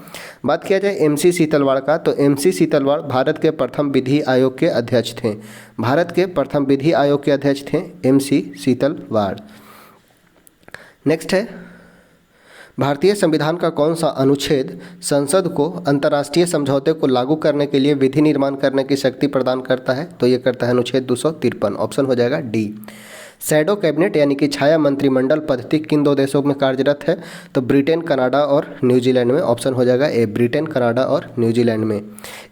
बात किया जाए एमसी सीतलवाड़ का तो एमसी सीतलवाड़ भारत के प्रथम विधि आयोग के अध्यक्ष थे। भारत के प्रथम विधि आयोग के अध्यक्ष थे एमसी सीतलवाड़। नेक्स्ट है, भारतीय संविधान का कौन सा अनुच्छेद संसद को अंतर्राष्ट्रीय समझौते को लागू करने के लिए विधि निर्माण करने की शक्ति प्रदान करता है? तो ये करता है अनुच्छेद 253, ऑप्शन हो जाएगा डी। शैडो कैबिनेट यानी कि छाया मंत्रिमंडल पद्धति किन दो देशों में कार्यरत है? तो ब्रिटेन, कनाडा और न्यूजीलैंड में, ऑप्शन हो जाएगा ए, ब्रिटेन, कनाडा और न्यूजीलैंड में।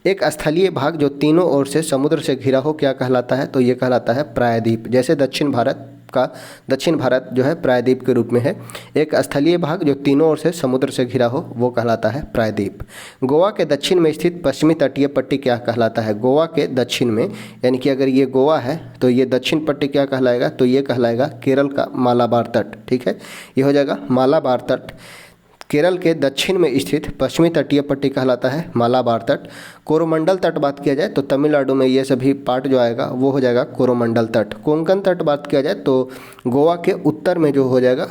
एक स्थलीय भाग जो तीनों ओर से समुद्र से घिरा हो क्या कहलाता है? तो ये कहलाता है प्रायद्वीप। जैसे दक्षिण भारत जो है प्रायद्वीप के रूप में है। एक स्थलीय भाग जो तीनों ओर से समुद्र से घिरा हो वो कहलाता है प्रायद्वीप। गोवा के दक्षिण में स्थित पश्चिमी तटीय पट्टी क्या कहलाता है? गोवा के दक्षिण में, यानी कि अगर ये गोवा है तो ये दक्षिण पट्टी क्या कहलाएगा? तो ये कहलाएगा केरल का मालाबार तट, ठीक है, ये हो जाएगा मालाबार तट। केरल के दक्षिण में स्थित पश्चिमी तटीय पट्टी कहलाता है मालाबार तट। कोरोमंडल तट बात किया जाए तो तमिलनाडु में ये सभी पार्ट जो आएगा वो हो जाएगा कोरोमंडल तट। कोंकण तट बात किया जाए तो गोवा के उत्तर में जो हो जाएगा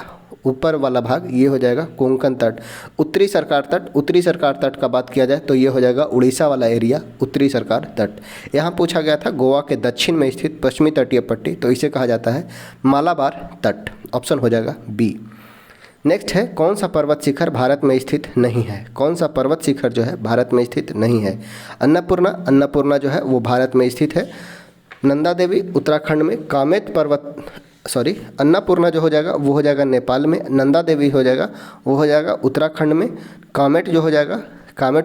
ऊपर वाला भाग ये हो जाएगा कोंकण तट। उत्तरी सरकार तट का बात किया जाए तो ये हो जाएगा उड़ीसा वाला एरिया, उत्तरी सरकार तट। यहाँ पूछा गया था गोवा के दक्षिण में स्थित पश्चिमी तटीय पट्टी, तो इसे कहा जाता है मालाबार तट, ऑप्शन हो जाएगा बी। नेक्स्ट है, कौन सा पर्वत शिखर भारत में स्थित नहीं है? कौन सा पर्वत शिखर जो है भारत में स्थित नहीं है? अन्नपूर्णा जो है वो भारत में स्थित है। नंदा देवी उत्तराखंड में, अन्नपूर्णा जो हो जाएगा वो हो जाएगा नेपाल में, नंदा देवी हो जाएगा वो हो जाएगा उत्तराखंड में, कामेट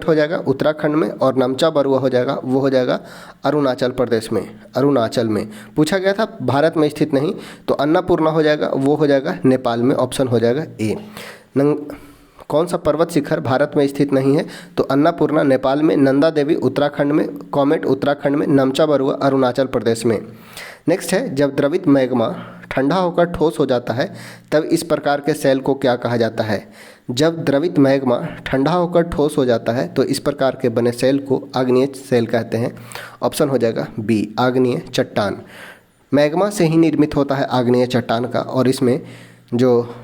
हो जाएगा उत्तराखंड में, और नमचा बरुआ हो जाएगा वो हो जाएगा अरुणाचल प्रदेश में, अरुणाचल में। पूछा गया था भारत में स्थित नहीं, तो अन्नपूर्णा हो जाएगा वो हो जाएगा नेपाल में, ऑप्शन हो जाएगा ए। कौन सा पर्वत शिखर भारत में स्थित नहीं है? तो अन्नपूर्णा नेपाल में, नंदा देवी उत्तराखंड में, कॉमेट उत्तराखंड में, नमचा बरुआ अरुणाचल प्रदेश में। नेक्स्ट है, जब द्रवित मैग्मा ठंडा होकर ठोस हो जाता है तब इस प्रकार के सेल को क्या कहा जाता है? जब द्रवित मैग्मा ठंडा होकर ठोस हो जाता है तो इस प्रकार के बने सेल को आग्नेय सेल कहते हैं, ऑप्शन हो जाएगा बी, आग्नेय चट्टान। मैग्मा से ही निर्मित होता है आग्नेय चट्टान का, और इसमें जो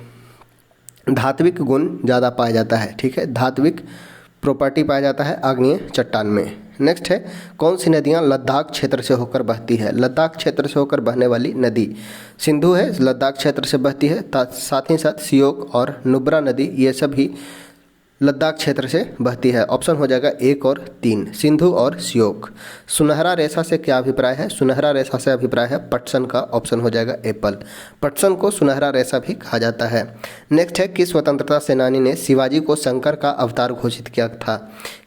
धात्विक गुण ज़्यादा पाया जाता है, ठीक है, धात्विक प्रॉपर्टी पाया जाता है आग्नेय चट्टान में। नेक्स्ट है, कौन सी नदियाँ लद्दाख क्षेत्र से होकर बहती है? लद्दाख क्षेत्र से होकर बहने वाली नदी सिंधु है, लद्दाख क्षेत्र से बहती है। साथ ही साथ सियोक और नुब्रा नदी ये सभी लद्दाख क्षेत्र से बहती है, ऑप्शन हो जाएगा 1 और 3, सिंधु और सियोक। सुनहरा रेशा से क्या अभिप्राय है? सुनहरा रेशा से अभिप्राय है पटसन का, ऑप्शन हो जाएगा एप्पल। पटसन को सुनहरा रेशा भी कहा जाता है। नेक्स्ट है, किस स्वतंत्रता सेनानी ने शिवाजी को शंकर का अवतार घोषित किया था?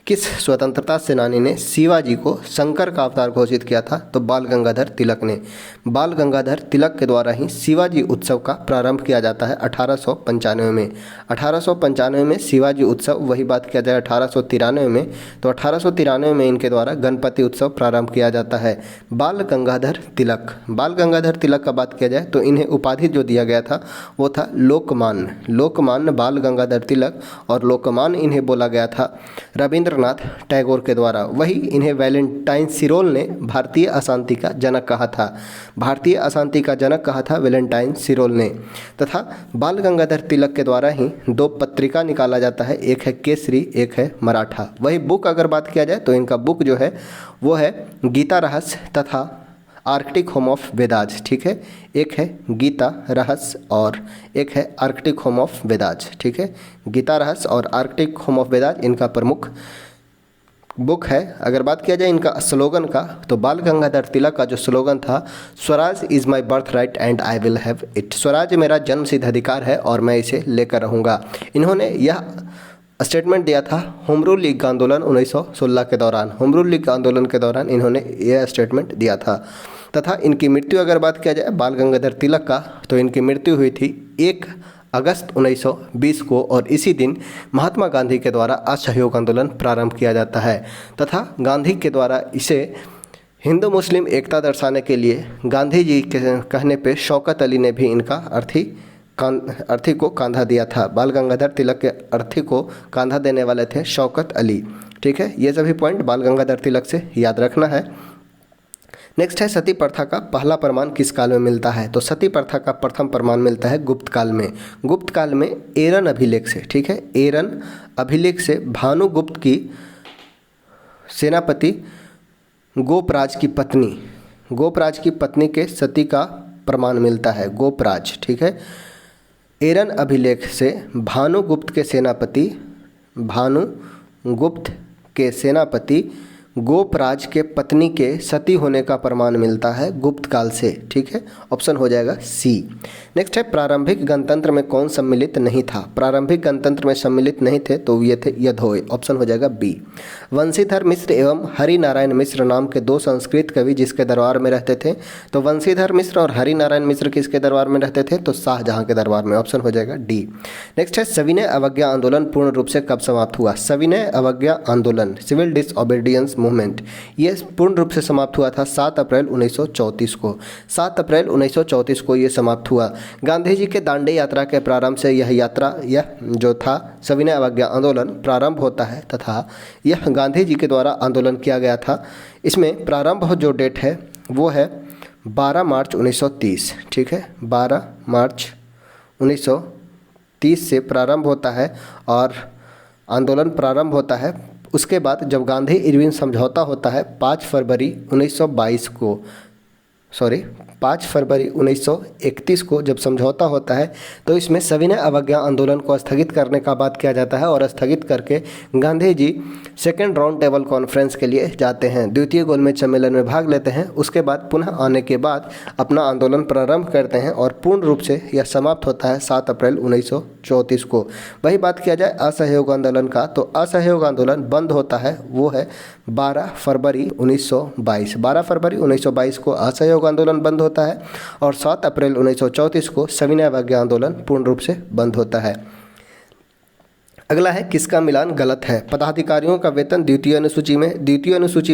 किस स्वतंत्रता सेनानी ने शिवाजी को शंकर का अवतार घोषित किया था? तो बाल गंगाधर तिलक ने। बाल गंगाधर तिलक के द्वारा ही शिवाजी उत्सव का प्रारंभ किया जाता है 1895 में। 1895 में शिवाजी उत्सव, वही बात किया जाए 1893 में, तो 1893 में इनके द्वारा गणपति उत्सव प्रारंभ किया जाता है। बाल गंगाधर तिलक, बाल गंगाधर तिलक का बात किया जाए तो इन्हें उपाधि जो दिया गया था वो था लोकमान्य। लोकमान्य बाल गंगाधर तिलक, और लोकमान्य इन्हें बोला गया था रविंद्रनाथ टैगोर के द्वारा। वही इन्हें वैलेंटाइन सिरोल ने भारतीय अशांति का जनक कहा था। भारतीय अशांति का जनक कहा था वैलेंटाइन सिरोल ने। तथा बाल गंगाधर तिलक के द्वारा ही 2 पत्रिका निकाला जाता है, एक है केसरी, एक है मराठा। वही बुक अगर बात किया जाए तो इनका बुक जो है वो है गीता रहस्य तथा आर्कटिक होम ऑफ वेदाज। ठीक है, एक है गीता रहस्य और एक है आर्कटिक होम ऑफ वेदाज। ठीक है, गीता रहस्य और आर्कटिक होम ऑफ वेदाज इनका प्रमुख बुक है। अगर बात किया जाए इनका स्लोगन का, तो बाल गंगाधर तिलक का जो स्लोगन था, Swaraj is my birth right and I will have it. Swaraj मेरा जन्मसिद्ध अधिकार है और मैं इसे लेकर रहूँगा। इन्होंने यह स्टेटमेंट दिया था होम रूल लीग आंदोलन 1916 के दौरान। होम रूल लीग आंदोलन के दौरान इन्होंने यह स्टेटमेंट दिया था। तथा इनकी मृत्यु अगर बात किया जाए बाल गंगाधर तिलक का, तो इनकी मृत्यु हुई थी 1 अगस्त 1920 को, और इसी दिन महात्मा गांधी के द्वारा असहयोग आंदोलन प्रारंभ किया जाता है। तथा गांधी के द्वारा इसे हिंदू मुस्लिम एकता दर्शाने के लिए गांधी जी के कहने पे शौकत अली ने भी इनका अर्थी को कांधा दिया था। बाल गंगाधर तिलक के अर्थी को कांधा देने वाले थे शौकत अली। ठीक है, ये सभी पॉइंट बाल गंगाधर तिलक से याद रखना है। नेक्स्ट है सती प्रथा का पहला प्रमाण किस काल में मिलता है? तो सती प्रथा का प्रथम प्रमाण मिलता है गुप्त काल में। गुप्त काल में एरन अभिलेख से। ठीक है, एरन अभिलेख से भानुगुप्त की सेनापति गोपराज की पत्नी के सती का प्रमाण मिलता है, गोपराज। ठीक है, एरन अभिलेख से भानुगुप्त के सेनापति गोपराज के पत्नी के सती होने का प्रमाण मिलता है गुप्त काल से। ठीक है, ऑप्शन हो जाएगा सी। नेक्स्ट है प्रारंभिक गणतंत्र में कौन सम्मिलित नहीं था? प्रारंभिक गणतंत्र में सम्मिलित नहीं थे तो ये थे यधोय, ऑप्शन हो जाएगा बी। वंशीधर मिश्र एवं हरि नारायण मिश्र नाम के 2 संस्कृत कवि जिसके दरबार में रहते थे, तो वंशीधर मिश्र और हरि नारायण मिश्र किसके दरबार में रहते थे? तो शाहजहां के दरबार में, ऑप्शन हो जाएगा डी। नेक्स्ट है सविनय अवज्ञा आंदोलन पूर्ण रूप से कब समाप्त हुआ? सविनय अवज्ञा आंदोलन, सिविल डिसओबीडियंस मूवमेंट, ये पूर्ण रूप से समाप्त हुआ था 7 अप्रैल 1934 को। 7 अप्रैल 1934 को ये समाप्त हुआ। गांधी जी के दांडी यात्रा के प्रारंभ से यह जो था सविनय अवज्ञा आंदोलन प्रारंभ होता है, तथा यह गांधी जी के द्वारा आंदोलन किया गया था। इसमें प्रारंभ जो डेट है वो है 12 मार्च 1930। ठीक है, 12 मार्च 1930 से प्रारंभ होता है और आंदोलन प्रारंभ होता है। उसके बाद जब गांधी इरविन समझौता होता है 5 फरवरी 1931 को जब समझौता होता है, तो इसमें सविनय अवज्ञा आंदोलन को स्थगित करने का बात किया जाता है और स्थगित करके Gandhi ji second round table conference के लिए जाते हैं, द्वितीय गोलमेज सम्मेलन में भाग लेते हैं। उसके बाद पुनः आने के बाद अपना आंदोलन प्रारंभ करते हैं और पूर्ण रूप से यह समाप्त होता है 7 अप्रैल 1934 को। वही बात किया जाए असहयोग आंदोलन का, तो असहयोग आंदोलन बंद होता है वो है 12 फरवरी 1922। 12 फरवरी 1922 को असहयोग आंदोलन बंद होता है और 7 अप्रैल 1934 को सविनय अवज्ञा आंदोलन पूर्ण रूप से बंद होता है। अगला है किसका मिलान गलत है? पदाधिकारियों का वेतन द्वितीय अनुसूची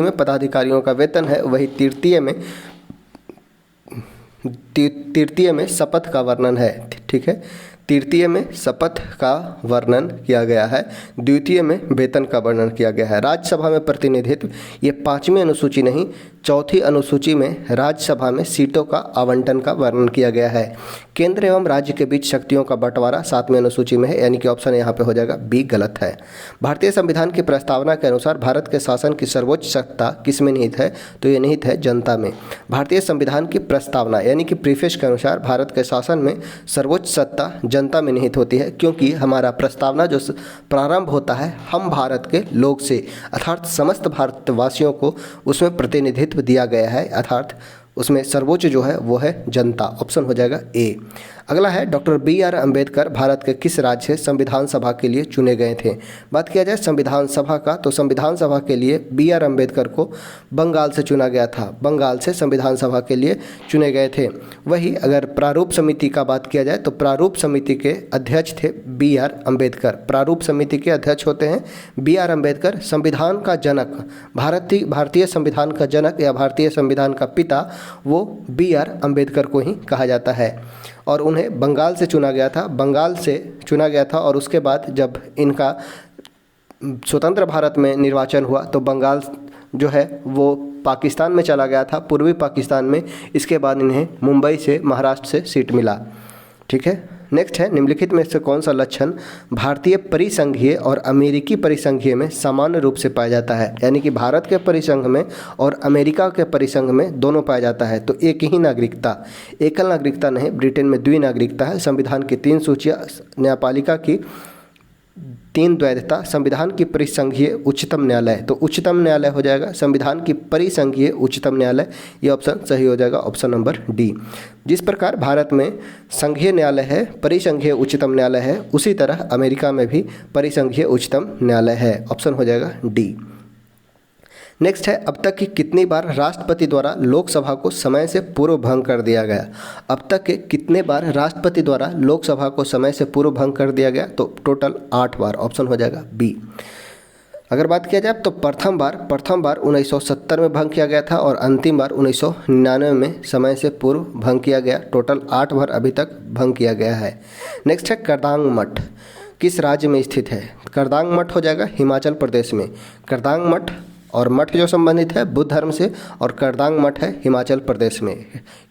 में पदाधिकारियों का वेतन है, वही तृतीय में शपथ का वर्णन है। ठीक है, तृतीय में शपथ का वर्णन किया गया है, द्वितीय में वेतन का वर्णन किया गया है। राज्यसभा में प्रतिनिधित्व, ये 5वीं अनुसूची नहीं 4थी अनुसूची में राज्यसभा में सीटों का आवंटन का वर्णन किया गया है। केंद्र एवं राज्य के बीच शक्तियों का बंटवारा 7वीं अनुसूची में है, यानी कि ऑप्शन यहाँ पे हो जाएगा बी गलत है। भारतीय संविधान की प्रस्तावना के अनुसार भारत के शासन की सर्वोच्च सत्ता किस में निहित है? तो ये निहित है जनता में। भारतीय संविधान की प्रस्तावना यानी कि प्रीफेस के अनुसार भारत के शासन में सर्वोच्च सत्ता जनता में निहित होती है, क्योंकि हमारा प्रस्तावना जो प्रारंभ होता है हम भारत के लोग से, अर्थात समस्त भारतवासियों को उसमें प्रतिनिधित्व दिया गया है, अर्थात उसमें सर्वोच्च जो है वो है जनता। ऑप्शन हो जाएगा ए। अगला है doctor B R Ambedkar Bharat के किस राज्य से संविधान सभा के लिए चुने गए थे। बात किया जाए संविधान सभा का, तो संविधान सभा के लिए बी आर अम्बेडकर को बंगाल से चुना गया था। बंगाल से संविधान सभा के लिए चुने गए थे। वही अगर प्रारूप समिति का बात किया जाए तो प्रारूप समिति के अध्यक्ष थे बी आर अम्बेडकर। प्रारूप समिति के अध्यक्ष होते हैं बी आर अम्बेडकर। संविधान का जनक, भारतीय संविधान का जनक या भारतीय संविधान का पिता वो बी आर अम्बेडकर को ही कहा जाता है और उन्हें बंगाल से चुना गया था। बंगाल से चुना गया था और उसके बाद जब इनका स्वतंत्र भारत में निर्वाचन हुआ तो बंगाल जो है वो पाकिस्तान में चला गया था, पूर्वी पाकिस्तान में। इसके बाद इन्हें मुंबई से, महाराष्ट्र से सीट मिला। ठीक है, नेक्स्ट है निम्नलिखित में से कौन सा लक्षण भारतीय परिसंघीय और अमेरिकी परिसंघीय में सामान्य रूप से पाया जाता है। यानी कि भारत के परिसंघ में और अमेरिका के परिसंघ में दोनों पाया जाता है। तो एक ही नागरिकता, एकल नागरिकता नहीं, ब्रिटेन में द्वि नागरिकता है, संविधान की 3 सूचियाँ, न्यायपालिका की 3 द्वैधता, संविधान की परिसंघीय उच्चतम न्यायालय। तो उच्चतम न्यायालय हो जाएगा संविधान की परिसंघीय उच्चतम न्यायालय, ये ऑप्शन सही हो जाएगा, ऑप्शन नंबर डी। जिस प्रकार भारत में संघीय न्यायालय है, परिसंघीय उच्चतम न्यायालय है, उसी तरह अमेरिका में भी परिसंघीय उच्चतम न्यायालय है, ऑप्शन हो जाएगा डी। नेक्स्ट है अब तक कि कितनी बार राष्ट्रपति द्वारा लोकसभा को समय से पूर्व भंग कर दिया गया। अब तक के कितने बार राष्ट्रपति द्वारा लोकसभा को समय से पूर्व भंग कर दिया गया, तो टोटल 8 बार, ऑप्शन हो जाएगा बी। अगर बात किया जाए तो प्रथम बार 1970 में भंग किया गया था और अंतिम बार 1999 में समय से पूर्व भंग किया गया। टोटल 8 बार अभी तक भंग किया गया है। नेक्स्ट है करदांग मठ किस राज्य में स्थित है। करदांग मठ हो जाएगा हिमाचल प्रदेश में। करदांग मठ और मठ जो संबंधित है बुद्ध धर्म से, और करदांग मठ है हिमाचल प्रदेश में।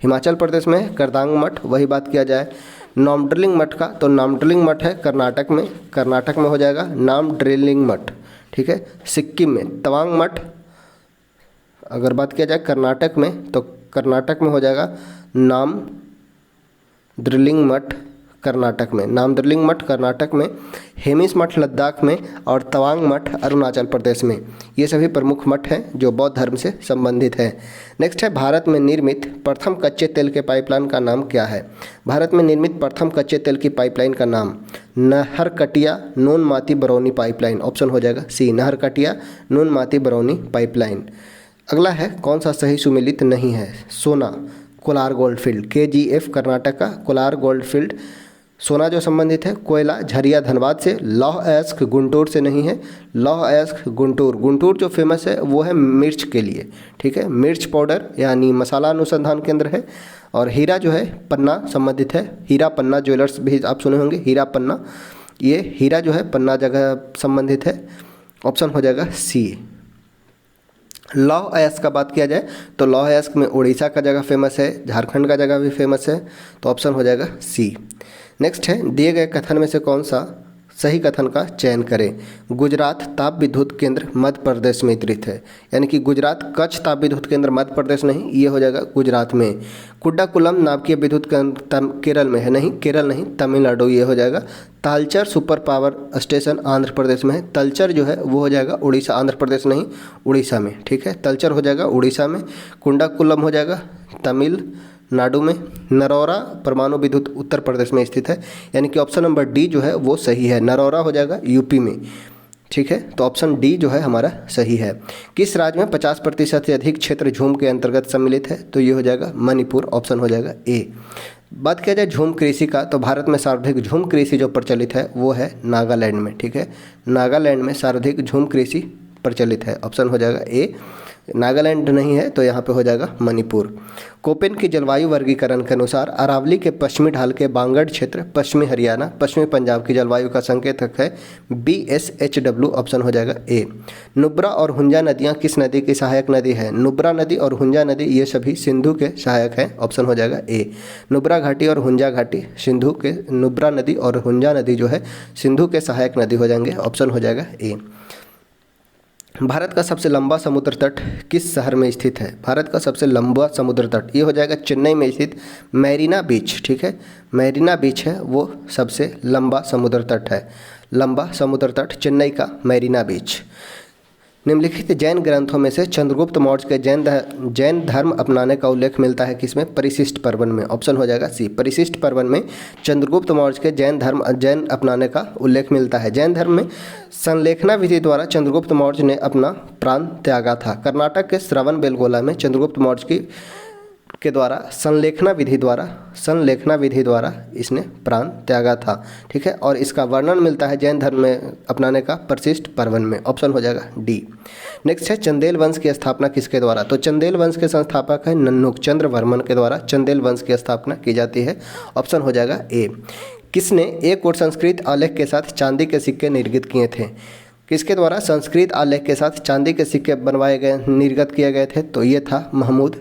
हिमाचल प्रदेश में है करदांग मठ। वही बात किया जाए नामड्रिलिंग मठ का, तो नामड्रिलिंग मठ है कर्नाटक में हो जाएगा नामड्रिलिंग मठ। ठीक है, सिक्किम में तवांग मठ। अगर बात किया जाए कर्नाटक में, तो कर्नाटक में हो जाएगा नामद्रिलिंग मठ कर्नाटक में, नामद्रिलिंग मठ कर्नाटक में, हेमिस मठ लद्दाख में और तवांग मठ अरुणाचल प्रदेश में। ये सभी प्रमुख मठ हैं जो बौद्ध धर्म से संबंधित हैं। नेक्स्ट है भारत में निर्मित प्रथम कच्चे तेल के पाइपलाइन का नाम क्या है। भारत में निर्मित प्रथम कच्चे तेल की पाइपलाइन का नाम नहरकटिया नूनमाती बरौनी पाइपलाइन, ऑप्शन हो जाएगा सी, नहरकटिया नूनमाती बरौनी पाइपलाइन। अगला है कौन सा सही सुमेलित नहीं है। सोना कोलार गोल्डफील्ड, KGF कर्नाटक का कोलार गोल्डफील्ड सोना जो संबंधित है। कोयला झरिया धनबाद से। लौह अयस्क गुंटूर से नहीं है। लौह अयस्क गुंटूर जो फेमस है वो है मिर्च के लिए। ठीक है, मिर्च पाउडर यानी मसाला अनुसंधान केंद्र है। और हीरा जो है पन्ना संबंधित है। हीरा पन्ना ज्वेलर्स भी आप सुने होंगे, हीरा पन्ना, ये हीरा जो है पन्ना जगह संबंधित है, ऑप्शन हो जाएगा सी। लौह अयस्क का बात किया जाए तो लौह अयस्क में उड़ीसा का जगह फेमस है, झारखंड का जगह भी फेमस है, तो ऑप्शन हो जाएगा सी। नेक्स्ट है दिए गए कथन में से कौन सा सही कथन का चयन करें। गुजरात ताप विद्युत केंद्र मध्य प्रदेश में स्थित है। यानी कि गुजरात कच्छ ताप विद्युत केंद्र मध्य प्रदेश नहीं, ये हो जाएगा गुजरात में। कुड्डाकुलम नाभिकीय विद्युत केंद्र केरल में है, नहीं केरल नहीं तमिलनाडु, ये हो जाएगा। Talcher super power station Andhra Pradesh में है। तलचर जो है वो हो जाएगा उड़ीसा, आंध्र प्रदेश नहीं उड़ीसा में। ठीक है, तलचर हो जाएगा उड़ीसा में। कुंडाकुलम हो जाएगा तमिलनाडु में। नरौरा परमाणु विद्युत उत्तर प्रदेश में स्थित है। यानी कि ऑप्शन नंबर डी जो है वो सही है। नरौरा हो जाएगा यूपी में। ठीक है, तो ऑप्शन डी जो है हमारा सही है। किस राज्य में 50% से अधिक क्षेत्र झूम के अंतर्गत सम्मिलित है, तो ये हो जाएगा मणिपुर, ऑप्शन हो जाएगा ए। बात किया जाए झूम कृषि का, तो भारत में सर्वाधिक झूम कृषि जो प्रचलित है वो है नागालैंड में। ठीक है, नागालैंड में सर्वाधिक झूम कृषि प्रचलित है, ऑप्शन हो जाएगा ए। नागालैंड नहीं है तो यहाँ पे हो जाएगा मणिपुर। कोपेन की जलवायु वर्गीकरण के अनुसार अरावली के पश्चिमी ढाल के बांगड़ क्षेत्र, पश्चिमी हरियाणा, पश्चिमी पंजाब की जलवायु का संकेतक है BSHW, ऑप्शन हो जाएगा ए। नुब्रा और हुंजा नदियाँ किस नदी की सहायक नदी है। नुब्रा नदी और हुंजा नदी ये सभी सिंधु के सहायक हैं, ऑप्शन हो जाएगा ए। नुब्रा घाटी और हुंजा घाटी सिंधु के, नुब्रा नदी और हुंजा नदी जो है सिंधु के सहायक नदी हो जाएंगे, ऑप्शन हो जाएगा ए। भारत का सबसे लंबा समुद्र तट किस शहर में स्थित है। भारत का सबसे लंबा समुद्र तट ये हो जाएगा चेन्नई में स्थित मैरीना बीच। ठीक है, मैरीना बीच है वो सबसे लंबा समुद्र तट है। लंबा समुद्र तट चेन्नई का मैरीना बीच। निम्नलिखित जैन ग्रंथों में से चंद्रगुप्त मौर्य के जैन धर्म अपनाने का उल्लेख मिलता है किसमें? परिशिष्ट पर्वन में। ऑप्शन हो जाएगा सी, परिशिष्ट पर्वन में चंद्रगुप्त मौर्य के जैन अपनाने का उल्लेख मिलता है। जैन धर्म में संलेखना विधि द्वारा चंद्रगुप्त मौर्य ने अपना प्राण त्यागा था। कर्नाटक के श्रवणबेलगोला में चंद्रगुप्त मौर्य के द्वारा संलेखना विधि द्वारा इसने प्राण त्यागा था। ठीक है, और इसका वर्णन मिलता है जैन धर्म में अपनाने का परिशिष्ट पर्वन में। ऑप्शन हो जाएगा डी। नेक्स्ट है चंदेल वंश की स्थापना किसके द्वारा? तो चंदेल वंश के संस्थापक है नन्नुक चंद्र वर्मन के द्वारा चंदेल वंश की स्थापना की जाती है। ऑप्शन हो जाएगा ए। किसने एक और संस्कृत आलेख के साथ चांदी के सिक्के निर्गत किए थे? किसके द्वारा संस्कृत आलेख के साथ चांदी के सिक्के बनवाए गए, निर्गत किए गए थे? तो ये था महमूद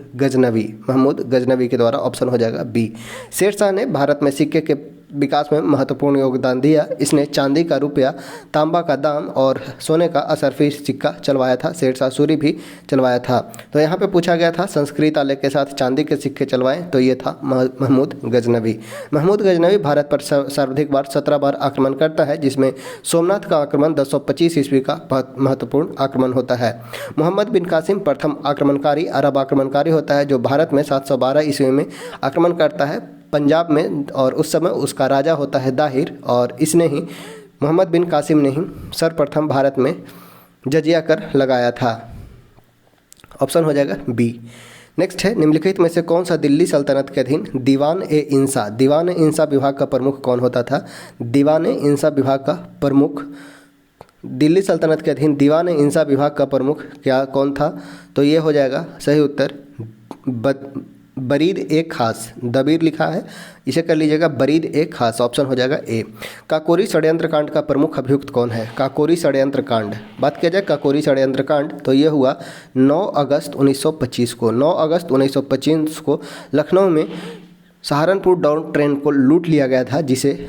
गजनवी के द्वारा। ऑप्शन हो जाएगा बी। शेरशाह ने भारत में सिक्के के विकास में महत्वपूर्ण योगदान दिया। इसने चांदी का रुपया, तांबा का दाम और सोने का असरफी सिक्का चलवाया था। शेरशाह सूरी भी चलवाया था। तो यहाँ पे पूछा गया था संस्कृत आलेख के साथ चांदी के सिक्के चलवाएं, तो ये था महमूद गजनवी भारत पर सर्वाधिक बार 17 बार आक्रमण करता है, जिसमें सोमनाथ का आक्रमण 1025 ईस्वी का महत्वपूर्ण आक्रमण होता है। मोहम्मद बिन कासिम प्रथम आक्रमणकारी अरब आक्रमणकारी होता है, जो भारत में 712 ईस्वी में आक्रमण करता है पंजाब में, और उस समय उसका राजा होता है दाहिर, और इसने ही मोहम्मद बिन कासिम ने ही सर्वप्रथम भारत में जजिया कर लगाया था। ऑप्शन हो जाएगा बी। नेक्स्ट है निम्नलिखित में से कौन सा दिल्ली सल्तनत के अधीन दीवान ए इंसा विभाग का प्रमुख कौन होता था? दीवान ए इंसा विभाग का प्रमुख, दिल्ली सल्तनत के अधीन दीवान ए इंसा विभाग का प्रमुख कौन था? तो ये हो जाएगा सही उत्तर बरीद ए खास। दबीर लिखा है, इसे कर लीजिएगा बरीद ए खास। ऑप्शन हो जाएगा ए। काकोरी षड्यंत्र कांड का प्रमुख अभियुक्त कौन है? काकोरी षड्यंत्र कांड, बात किया जाए काकोरी षड्यंत्र कांड, तो ये हुआ 9 अगस्त 1925 को। 9 अगस्त 1925 को लखनऊ में सहारनपुर डाउन ट्रेन को लूट लिया गया था, जिसे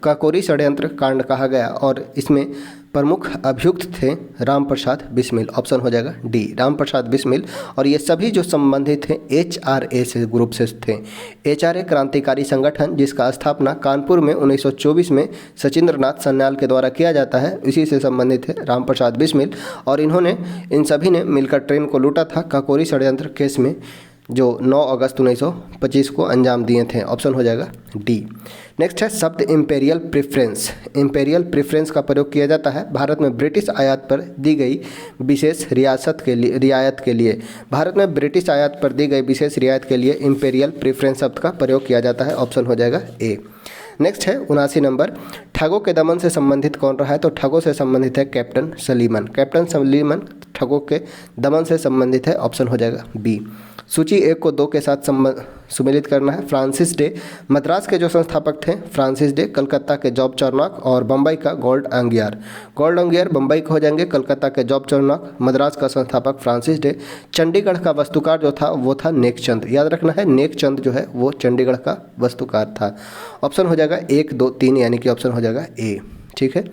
काकोरी षड्यंत्र कांड कहा गया, और इसमें प्रमुख अभियुक्त थे रामप्रसाद बिस्मिल। ऑप्शन हो जाएगा डी, रामप्रसाद बिस्मिल। और ये सभी जो संबंधित थे HRA से ग्रुप से थे। HRA क्रांतिकारी संगठन, जिसका स्थापना कानपुर में 1924 में सचिंद्रनाथ सन्याल के द्वारा किया जाता है, इसी से संबंधित है रामप्रसाद बिस्मिल। और इन सभी ने मिलकर ट्रेन को लूटा था काकोरी षड्यंत्र केस में, जो 9 अगस्त 1925 को अंजाम दिए थे। ऑप्शन हो जाएगा डी। नेक्स्ट है शब्द इम्पेरियल प्रेफरेंस का प्रयोग किया जाता है भारत में ब्रिटिश आयात पर दी गई विशेष रियायत के लिए। भारत में ब्रिटिश आयात पर दी गई विशेष रियायत के लिए इम्पेरियल प्रेफरेंस शब्द का प्रयोग किया जाता है। ऑप्शन हो जाएगा ए। नेक्स्ट है 79 नंबर, ठगों के दमन से संबंधित कौन रहा है? तो ठगों से संबंधित है कैप्टन सलीमन ठगों के दमन से संबंधित है। ऑप्शन हो जाएगा बी। सूची 1 को 2 के साथ सुमेलित करना है। फ्रांसिस डे मद्रास के जो संस्थापक थे, फ्रांसिस डे, कलकत्ता के जॉब चार्नॉक और बम्बई का गोल्ड अंगियर बम्बई के हो जाएंगे, कलकत्ता के जॉब चार्नॉक, मद्रास का संस्थापक फ्रांसिस डे। चंडीगढ़ का वास्तुकार जो था वो था नेकचंद, याद रखना है नेकचंद जो है वो चंडीगढ़ का वास्तुकार था। ऑप्शन हो जाएगा 1, 2, 3, यानी कि ऑप्शन हो जाएगा ए। ठीक है,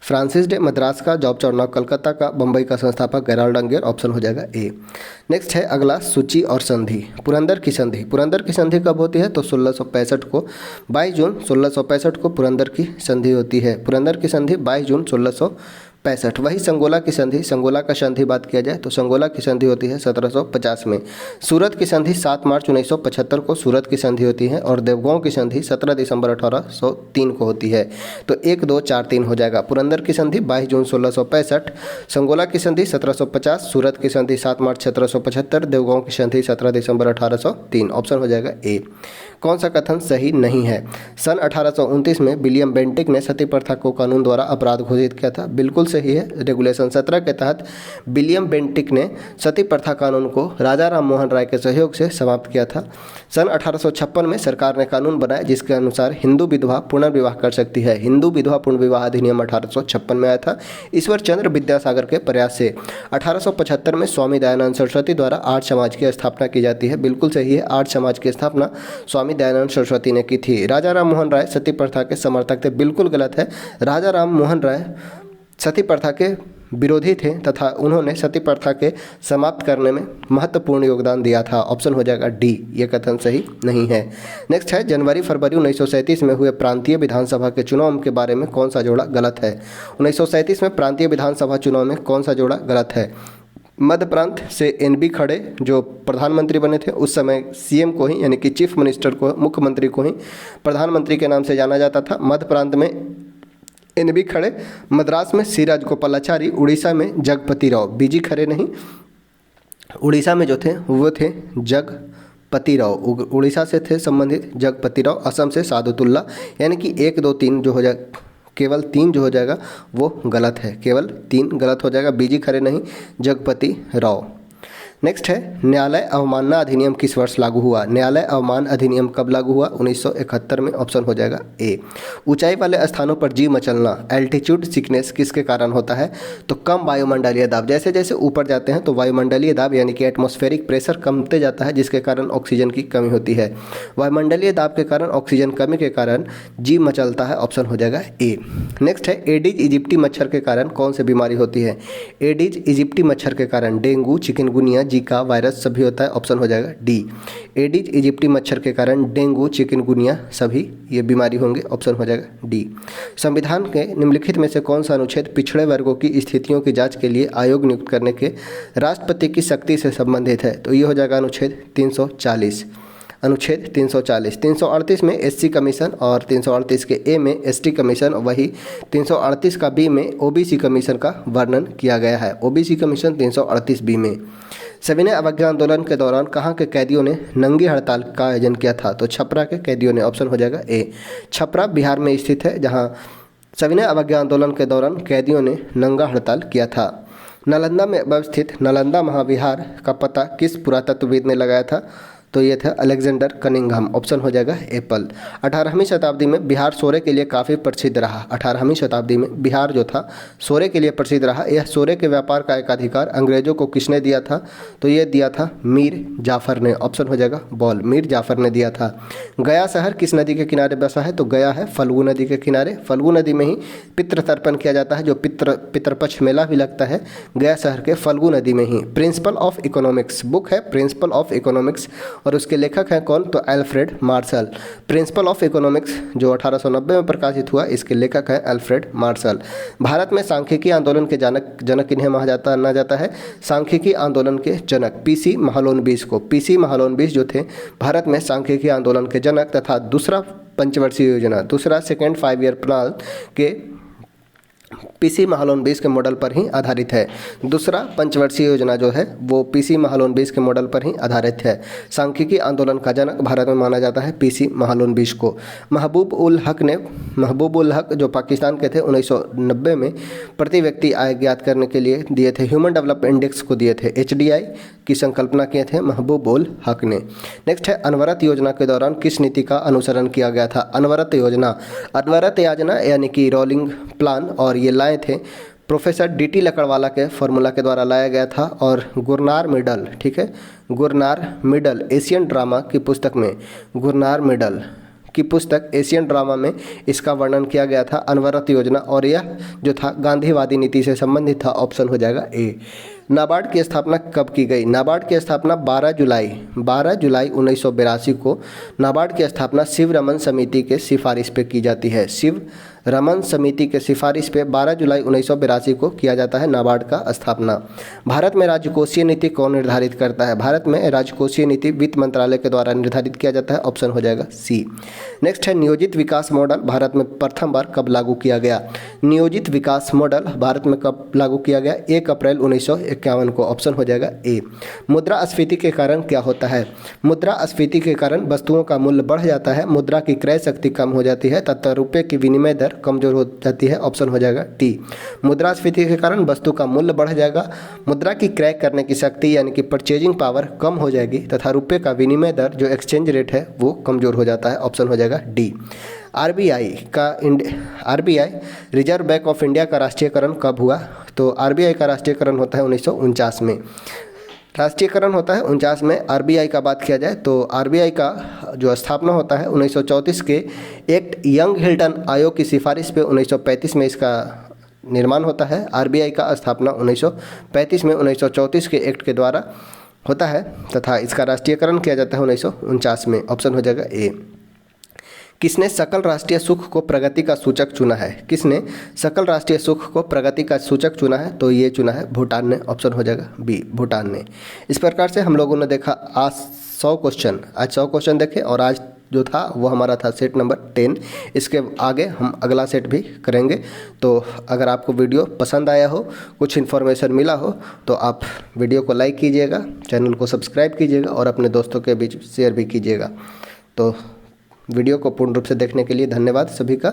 फ्रांसिस डे मद्रास का, जॉब चार्नॉक कलकत्ता का, बम्बई का संस्थापक गेराल्ड अंगियर। ऑप्शन हो जाएगा ए। नेक्स्ट है अगला सूची और संधि। पुरंदर की संधि कब होती है? तो 1665 को, 22 जून 1665 को पुरंदर की संधि होती है। पुरंदर की संधि 22 जून 1665। वही संगोला का संधि बात किया जाए तो संगोला की संधि होती है 1750 में। सूरत की संधि 7 मार्च 1975 को सूरत की संधि होती है, और देवगांव की संधि 17 दिसंबर 1803 को होती है। तो 1, 2, 4, 3 हो जाएगा। पुरंदर की संधि 22 जून 1665, संगोला की संधि 1750, सूरत की संधि 7 मार्च 1775, देवगांव की संधि 17 दिसंबर 1803। ऑप्शन हो जाएगा ए। कौन सा कथन सही नहीं है? सन 1829 में विलियम बेंटिक ने सती प्रथा को कानून द्वारा अपराध घोषित किया था। बिल्कुल सही है। रेगुलेशन 17 के तहत विलियम बेंटिक ने सती प्रथा कानून को राजा राम मोहन राय के सहयोग से समाप्त किया था। सन 1856 में सरकार ने कानून बनाया, जिसके अनुसार हिंदू विधवा पुनर्विवाह कर सकती है। हिंदू विधवा पुनर्विवाह अधिनियम 1856 में आया था, ईश्वर चंद्र विद्यासागर के प्रयास से। 1875 में स्वामी दयानंद सरस्वती द्वारा आर्य समाज की स्थापना की जाती है। बिल्कुल सही है, आर्य समाज की स्थापना स्वामी दयानंद सरस्वती ने की थी। राजा राम मोहन राय सती प्रथा के समर्थक थे। बिल्कुल गलत है, राजा राम मोहन राय सती प्रथा के विरोधी थे तथा उन्होंने सती प्रथा के समाप्त करने में महत्वपूर्ण योगदान दिया था। ऑप्शन हो जाएगा डी, ये कथन सही नहीं है। नेक्स्ट है जनवरी फरवरी 1937 में हुए प्रांतीय विधानसभा के चुनाव के बारे में कौन सा जोड़ा गलत है। 1937 में प्रांतीय विधानसभा चुनाव में कौन सा जोड़ा गलत है। मध्य प्रांत से एन.बी. खड़े जो प्रधानमंत्री बने थे, उस समय सीएम को ही यानी कि चीफ मिनिस्टर को, मुख्यमंत्री को ही प्रधानमंत्री के नाम से जाना जाता था। मध्य प्रांत में एन.बी. खड़े, मद्रास में सी राजगोपालाचारी, उड़ीसा में जगपति राव, बीजी खड़े नहीं, उड़ीसा में जो थे वो थे जगपति राव, उड़ीसा से थे संबंधित जगपति राव। असम से सादुतुल्ला, यानी कि 1 2 3 जो हो जाए, केवल 3 जो हो जाएगा वो गलत है, केवल 3 गलत हो जाएगा, बीजी खड़े नहीं, जगपति राव। नेक्स्ट है न्यायालय अवमानना अधिनियम किस वर्ष लागू हुआ। न्यायालय अवमान अधिनियम कब लागू हुआ। 1971 में। ऑप्शन हो जाएगा ए। ऊंचाई वाले स्थानों पर जी मचलना, एल्टीट्यूड सिकनेस किसके कारण होता है। तो कम वायुमंडलीय दाब, जैसे जैसे ऊपर जाते हैं तो वायुमंडलीय दाब यानी कि एटमॉस्फेरिक प्रेशर कमते जाता है, जिसके कारण ऑक्सीजन की कमी होती है। वायुमंडलीय दाब के कारण, ऑक्सीजन कमी के कारण जी मचलता है। ऑप्शन हो जाएगा ए। नेक्स्ट है एडिज इजिप्टी मच्छर के कारण कौन सी बीमारी होती है। एडिज इजिप्टी मच्छर के कारण डेंगू, चिकनगुनिया, जीका वायरस सभी होता है। ऑप्शन हो जाएगा डी। एडिज इजिप्टी मच्छर के कारण डेंगू, चिकनगुनिया सभी ये बीमारी होंगे। ऑप्शन हो जाएगा डी। संविधान के निम्नलिखित में से कौन सा अनुच्छेद पिछड़े वर्गों की स्थितियों की जांच के लिए आयोग नियुक्त करने के राष्ट्रपति की शक्ति से संबंधित है। तो ये हो जाएगा अनुच्छेद 340। अनुच्छेद 340। 338 में एससी कमीशन और 338 के ए में एसटी कमीशन, वही 338 का बी में ओबीसी कमीशन का वर्णन किया गया है। ओबीसी कमीशन 338 बी में। सविनय अवज्ञा आंदोलन के दौरान कहाँ के कैदियों ने नंगी हड़ताल का आयोजन किया था। तो छपरा के कैदियों ने। ऑप्शन हो जाएगा ए। छपरा बिहार में स्थित है, जहाँ सविनय अवज्ञा आंदोलन के दौरान कैदियों ने नंगा हड़ताल किया था। नालंदा में अवस्थित नालंदा महाविहार का पता किस पुरातत्वविद ने लगाया था। तो ये था अलेक्जेंडर कनिंघम। ऑप्शन हो जाएगा एप्पल। 18वीं शताब्दी में बिहार सोरे के लिए काफ़ी प्रसिद्ध रहा। 18वीं शताब्दी में बिहार जो था सोरे के लिए प्रसिद्ध रहा। यह सोरे के व्यापार का एक अधिकार अंग्रेजों को किसने दिया था। तो ये दिया था मीर जाफ़र ने। ऑप्शन हो जाएगा बॉल, मीर जाफ़र ने दिया था। गया शहर किस नदी के किनारे बसा है। तो गया है फल्गु नदी के किनारे। फल्गु नदी में ही पितृ तर्पण किया जाता है, जो पितृपक्ष मेला भी लगता है गया शहर के फल्गु नदी में ही। प्रिंसिपल ऑफ इकोनॉमिक्स बुक है, प्रिंसिपल ऑफ इकोनॉमिक्स, और उसके लेखक हैं कौन। तो Alfred Marshall. Principle of economics जो 1890 में प्रकाशित हुआ, इसके लेखक हैं अल्फ्रेड मार्शल। भारत में सांख्यिकी आंदोलन के जनक इन्हें माना जाता है। सांख्यिकी आंदोलन के जनक पीसी महालोनबिस को। पीसी महालोनबिस जो थे भारत में सांख्यिकी आंदोलन के जनक तथा दूसरा पंचवर्षीय योजना, दूसरा सेकेंड 5 ईयर प्लान के पीसी महालोनबिस के मॉडल पर ही आधारित है। दूसरा पंचवर्षीय योजना जो है वो पीसी महालोनबिस के मॉडल पर ही आधारित है। सांख्यिकी आंदोलन का जनक भारत में माना जाता है पीसी महालोनबिस को। महबूब उल हक जो पाकिस्तान के थे, 1990 में प्रति व्यक्ति आय ज्ञात करने के लिए दिए थे, ह्यूमन डेवलपमेंट इंडेक्स को दिए थे। HDI की संकल्पना किए थे महबूब उल हक ने। नेक्स्ट है अनवरत योजना के दौरान किस नीति का अनुसरण किया गया था। अनवरत योजना यानी कि रोलिंग प्लान, और ये लाए थे प्रोफेसर DT लकड़वाला के फॉर्मूला के द्वारा लाया गया था। और गुरनार मिडल, ठीक है, गुरनार मिडल एशियन ड्रामा की पुस्तक में, गुरनार मिडल की पुस्तक एशियन ड्रामा में इसका वर्णन किया गया था अनवरत योजना, और यह जो था गांधीवादी नीति से संबंधित था। ऑप्शन हो जाएगा ए। नाबार्ड की स्थापना कब की गई। नाबार्ड की स्थापना 12 जुलाई 1982 को नाबार्ड की स्थापना शिव रमन समिति के सिफारिश पे की जाती है। शिव रमन समिति के सिफारिश पे 12 जुलाई 1982 को किया जाता है नाबार्ड का स्थापना। भारत में राजकोषीय नीति कौन निर्धारित करता है। भारत में राजकोषीय नीति वित्त मंत्रालय के द्वारा निर्धारित किया जाता है। ऑप्शन हो जाएगा सी। नेक्स्ट है नियोजित विकास मॉडल भारत में प्रथम बार कब लागू किया गया। नियोजित विकास मॉडल भारत में कब लागू किया गया। 1 अप्रैल 1951 को। ऑप्शन हो जाएगा ए। मुद्रास्फीति के कारण क्या होता है। मुद्रास्फीति के कारण वस्तुओं का मूल्य बढ़ जाता है, मुद्रा की क्रय शक्ति कम हो जाती है तथा रुपये की विनिमय दर कमजोर हो जाती है। ऑप्शन हो जाएगा टी। मुद्रास्फीति के कारण वस्तु का मूल्य बढ़ जाएगा, मुद्रा की क्रय करने की शक्ति यानी कि परचेजिंग पावर कम हो जाएगी तथा रुपये का विनिमय दर जो एक्सचेंज रेट है वो कमजोर हो जाता है। ऑप्शन हो जाएगा D. RBI reserve bank of India का राष्ट्रीयकरण कब हुआ। तो RBI का राष्ट्रीयकरण होता है 1949 में। राष्ट्रीयकरण होता है 49 में। RBI का बात किया जाए तो RBI का जो स्थापना होता है 1934 के एक्ट यंग हिल्टन आयोग की सिफारिश पे 1935 में इसका निर्माण होता है। आरबीआई का स्थापना 1935 में 1934 के एक्ट के द्वारा होता है तथा इसका राष्ट्रीयकरण किया जाता है 1949 में। ऑप्शन हो जाएगा ए। किसने सकल राष्ट्रीय सुख को प्रगति का सूचक चुना है? किसने सकल राष्ट्रीय सुख को प्रगति का सूचक चुना है? तो ये चुना है भूटान ने। ऑप्शन हो जाएगा बी, भूटान ने। इस प्रकार से हम लोगों ने देखा आज 100 क्वेश्चन देखे और आज जो था वो हमारा था सेट नंबर 10। इसके आगे हम अगला सेट भी करेंगे। तो अगर आपको वीडियो पसंद आया हो, कुछ इन्फॉर्मेशन मिला हो, तो आप वीडियो को लाइक कीजिएगा, चैनल को सब्सक्राइब कीजिएगा और अपने दोस्तों के बीच शेयर भी कीजिएगा। तो वीडियो को पूर्ण रूप से देखने के लिए धन्यवाद सभी का।